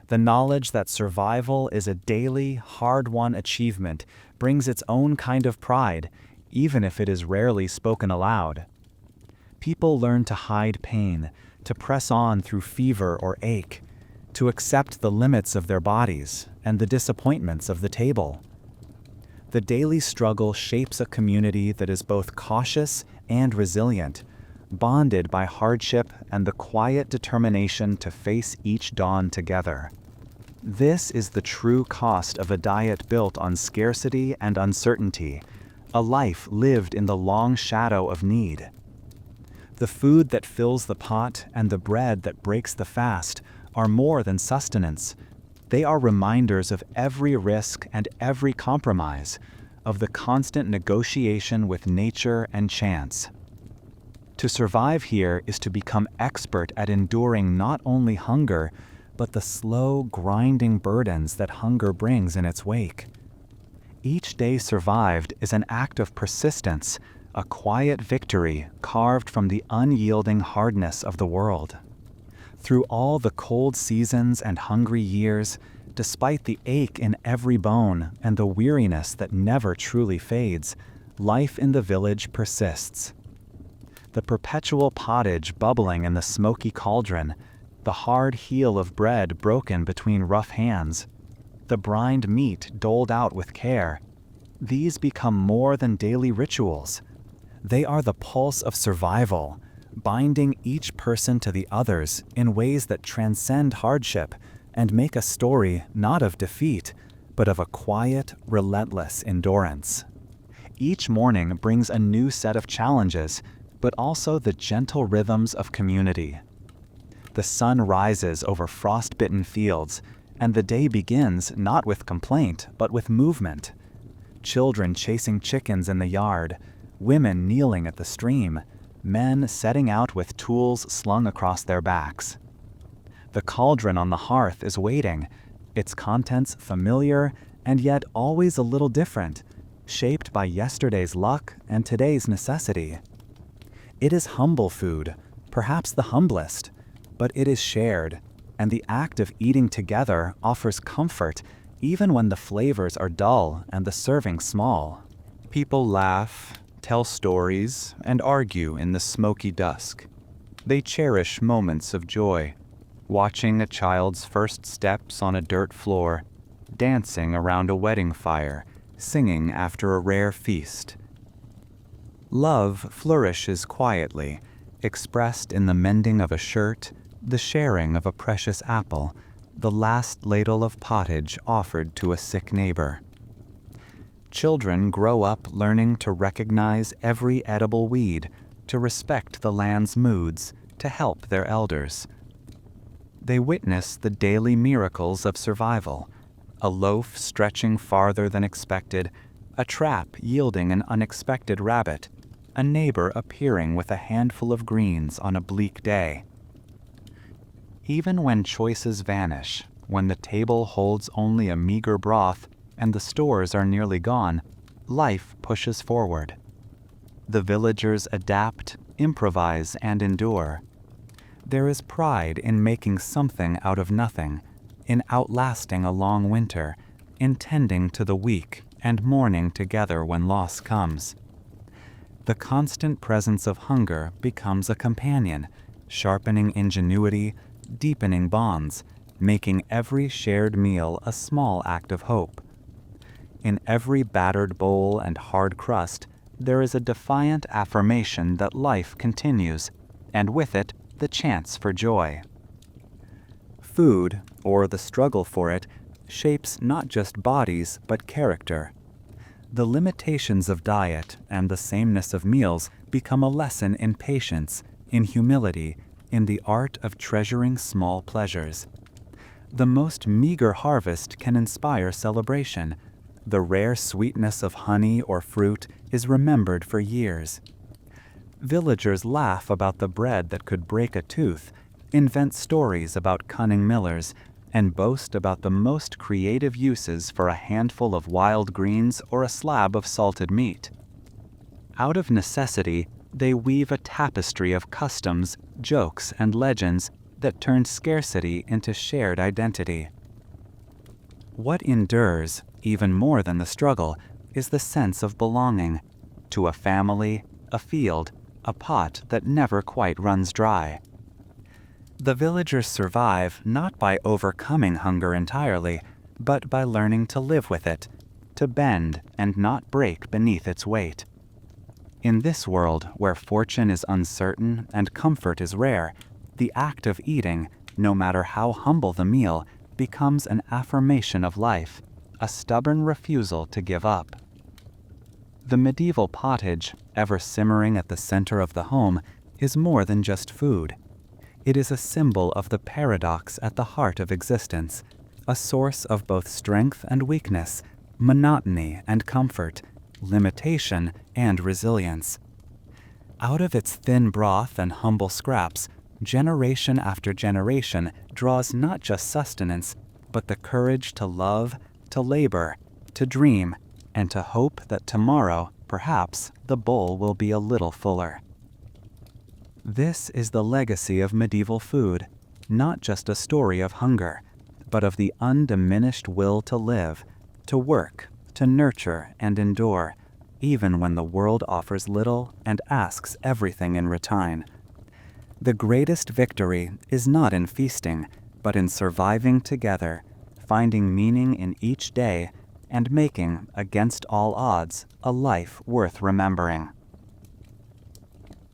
The knowledge that survival is a daily, hard-won achievement brings its own kind of pride, even if it is rarely spoken aloud. People learn to hide pain, to press on through fever or ache, to accept the limits of their bodies and the disappointments of the table. The daily struggle shapes a community that is both cautious and resilient, bonded by hardship and the quiet determination to face each dawn together. This is the true cost of a diet built on scarcity and uncertainty, a life lived in the long shadow of need. The food that fills the pot and the bread that breaks the fast are more than sustenance. They are reminders of every risk and every compromise, of the constant negotiation with nature and chance. To survive here is to become expert at enduring not only hunger, but the slow, grinding burdens that hunger brings in its wake. Each day survived is an act of persistence, a quiet victory carved from the unyielding hardness of the world. Through all the cold seasons and hungry years, despite the ache in every bone and the weariness that never truly fades, life in the village persists. The perpetual pottage bubbling in the smoky cauldron, the hard heel of bread broken between rough hands, the brined meat doled out with care, these become more than daily rituals. They are the pulse of survival, binding each person to the others in ways that transcend hardship and make a story not of defeat, but of a quiet, relentless endurance. Each morning brings a new set of challenges, but also the gentle rhythms of community. The sun rises over frost-bitten fields, And the day begins not with complaint, but with movement. Children chasing chickens in the yard, women kneeling at the stream, men setting out with tools slung across their backs. The cauldron on the hearth is waiting, its contents familiar and yet always a little different, shaped by yesterday's luck and today's necessity. It is humble food, perhaps the humblest, but it is shared, and the act of eating together offers comfort even when the flavors are dull and the serving small. People laugh, tell stories, and argue in the smoky dusk. They cherish moments of joy, watching a child's first steps on a dirt floor, dancing around a wedding fire, singing after a rare feast. Love flourishes quietly, expressed in the mending of a shirt, the sharing of a precious apple, the last ladle of pottage offered to a sick neighbor. Children grow up learning to recognize every edible weed, to respect the land's moods, to help their elders. They witness the daily miracles of survival, a loaf stretching farther than expected, a trap yielding an unexpected rabbit, a neighbor appearing with a handful of greens on a bleak day. Even when choices vanish, when the table holds only a meager broth and the stores are nearly gone, life pushes forward. The villagers adapt, improvise, and endure. There is pride in making something out of nothing, in outlasting a long winter, in tending to the weak and mourning together when loss comes. The constant presence of hunger becomes a companion, sharpening ingenuity, deepening bonds, making every shared meal a small act of hope. In every battered bowl and hard crust, there is a defiant affirmation that life continues, and with it, the chance for joy. Food, or the struggle for it, shapes not just bodies but character. The limitations of diet and the sameness of meals become a lesson in patience, in humility, in the art of treasuring small pleasures. The most meager harvest can inspire celebration. The rare sweetness of honey or fruit is remembered for years. Villagers laugh about the bread that could break a tooth, invent stories about cunning millers, and boast about the most creative uses for a handful of wild greens or a slab of salted meat. Out of necessity, they weave a tapestry of customs, jokes, and legends that turn scarcity into shared identity. What endures, even more than the struggle, is the sense of belonging to a family, a field, a pot that never quite runs dry. The villagers survive not by overcoming hunger entirely, but by learning to live with it, to bend and not break beneath its weight. In this world where fortune is uncertain and comfort is rare, the act of eating, no matter how humble the meal, becomes an affirmation of life, a stubborn refusal to give up. The medieval pottage, ever simmering at the center of the home, is more than just food. It is a symbol of the paradox at the heart of existence, a source of both strength and weakness, monotony and comfort, limitation and resilience. Out of its thin broth and humble scraps, generation after generation draws not just sustenance, but the courage to love, to labor, to dream, and to hope that tomorrow, perhaps, the bowl will be a little fuller. This is the legacy of medieval food, not just a story of hunger, but of the undiminished will to live, to work, to nurture and endure, even when the world offers little and asks everything in return. The greatest victory is not in feasting, but in surviving together, finding meaning in each day, and making, against all odds, a life worth remembering.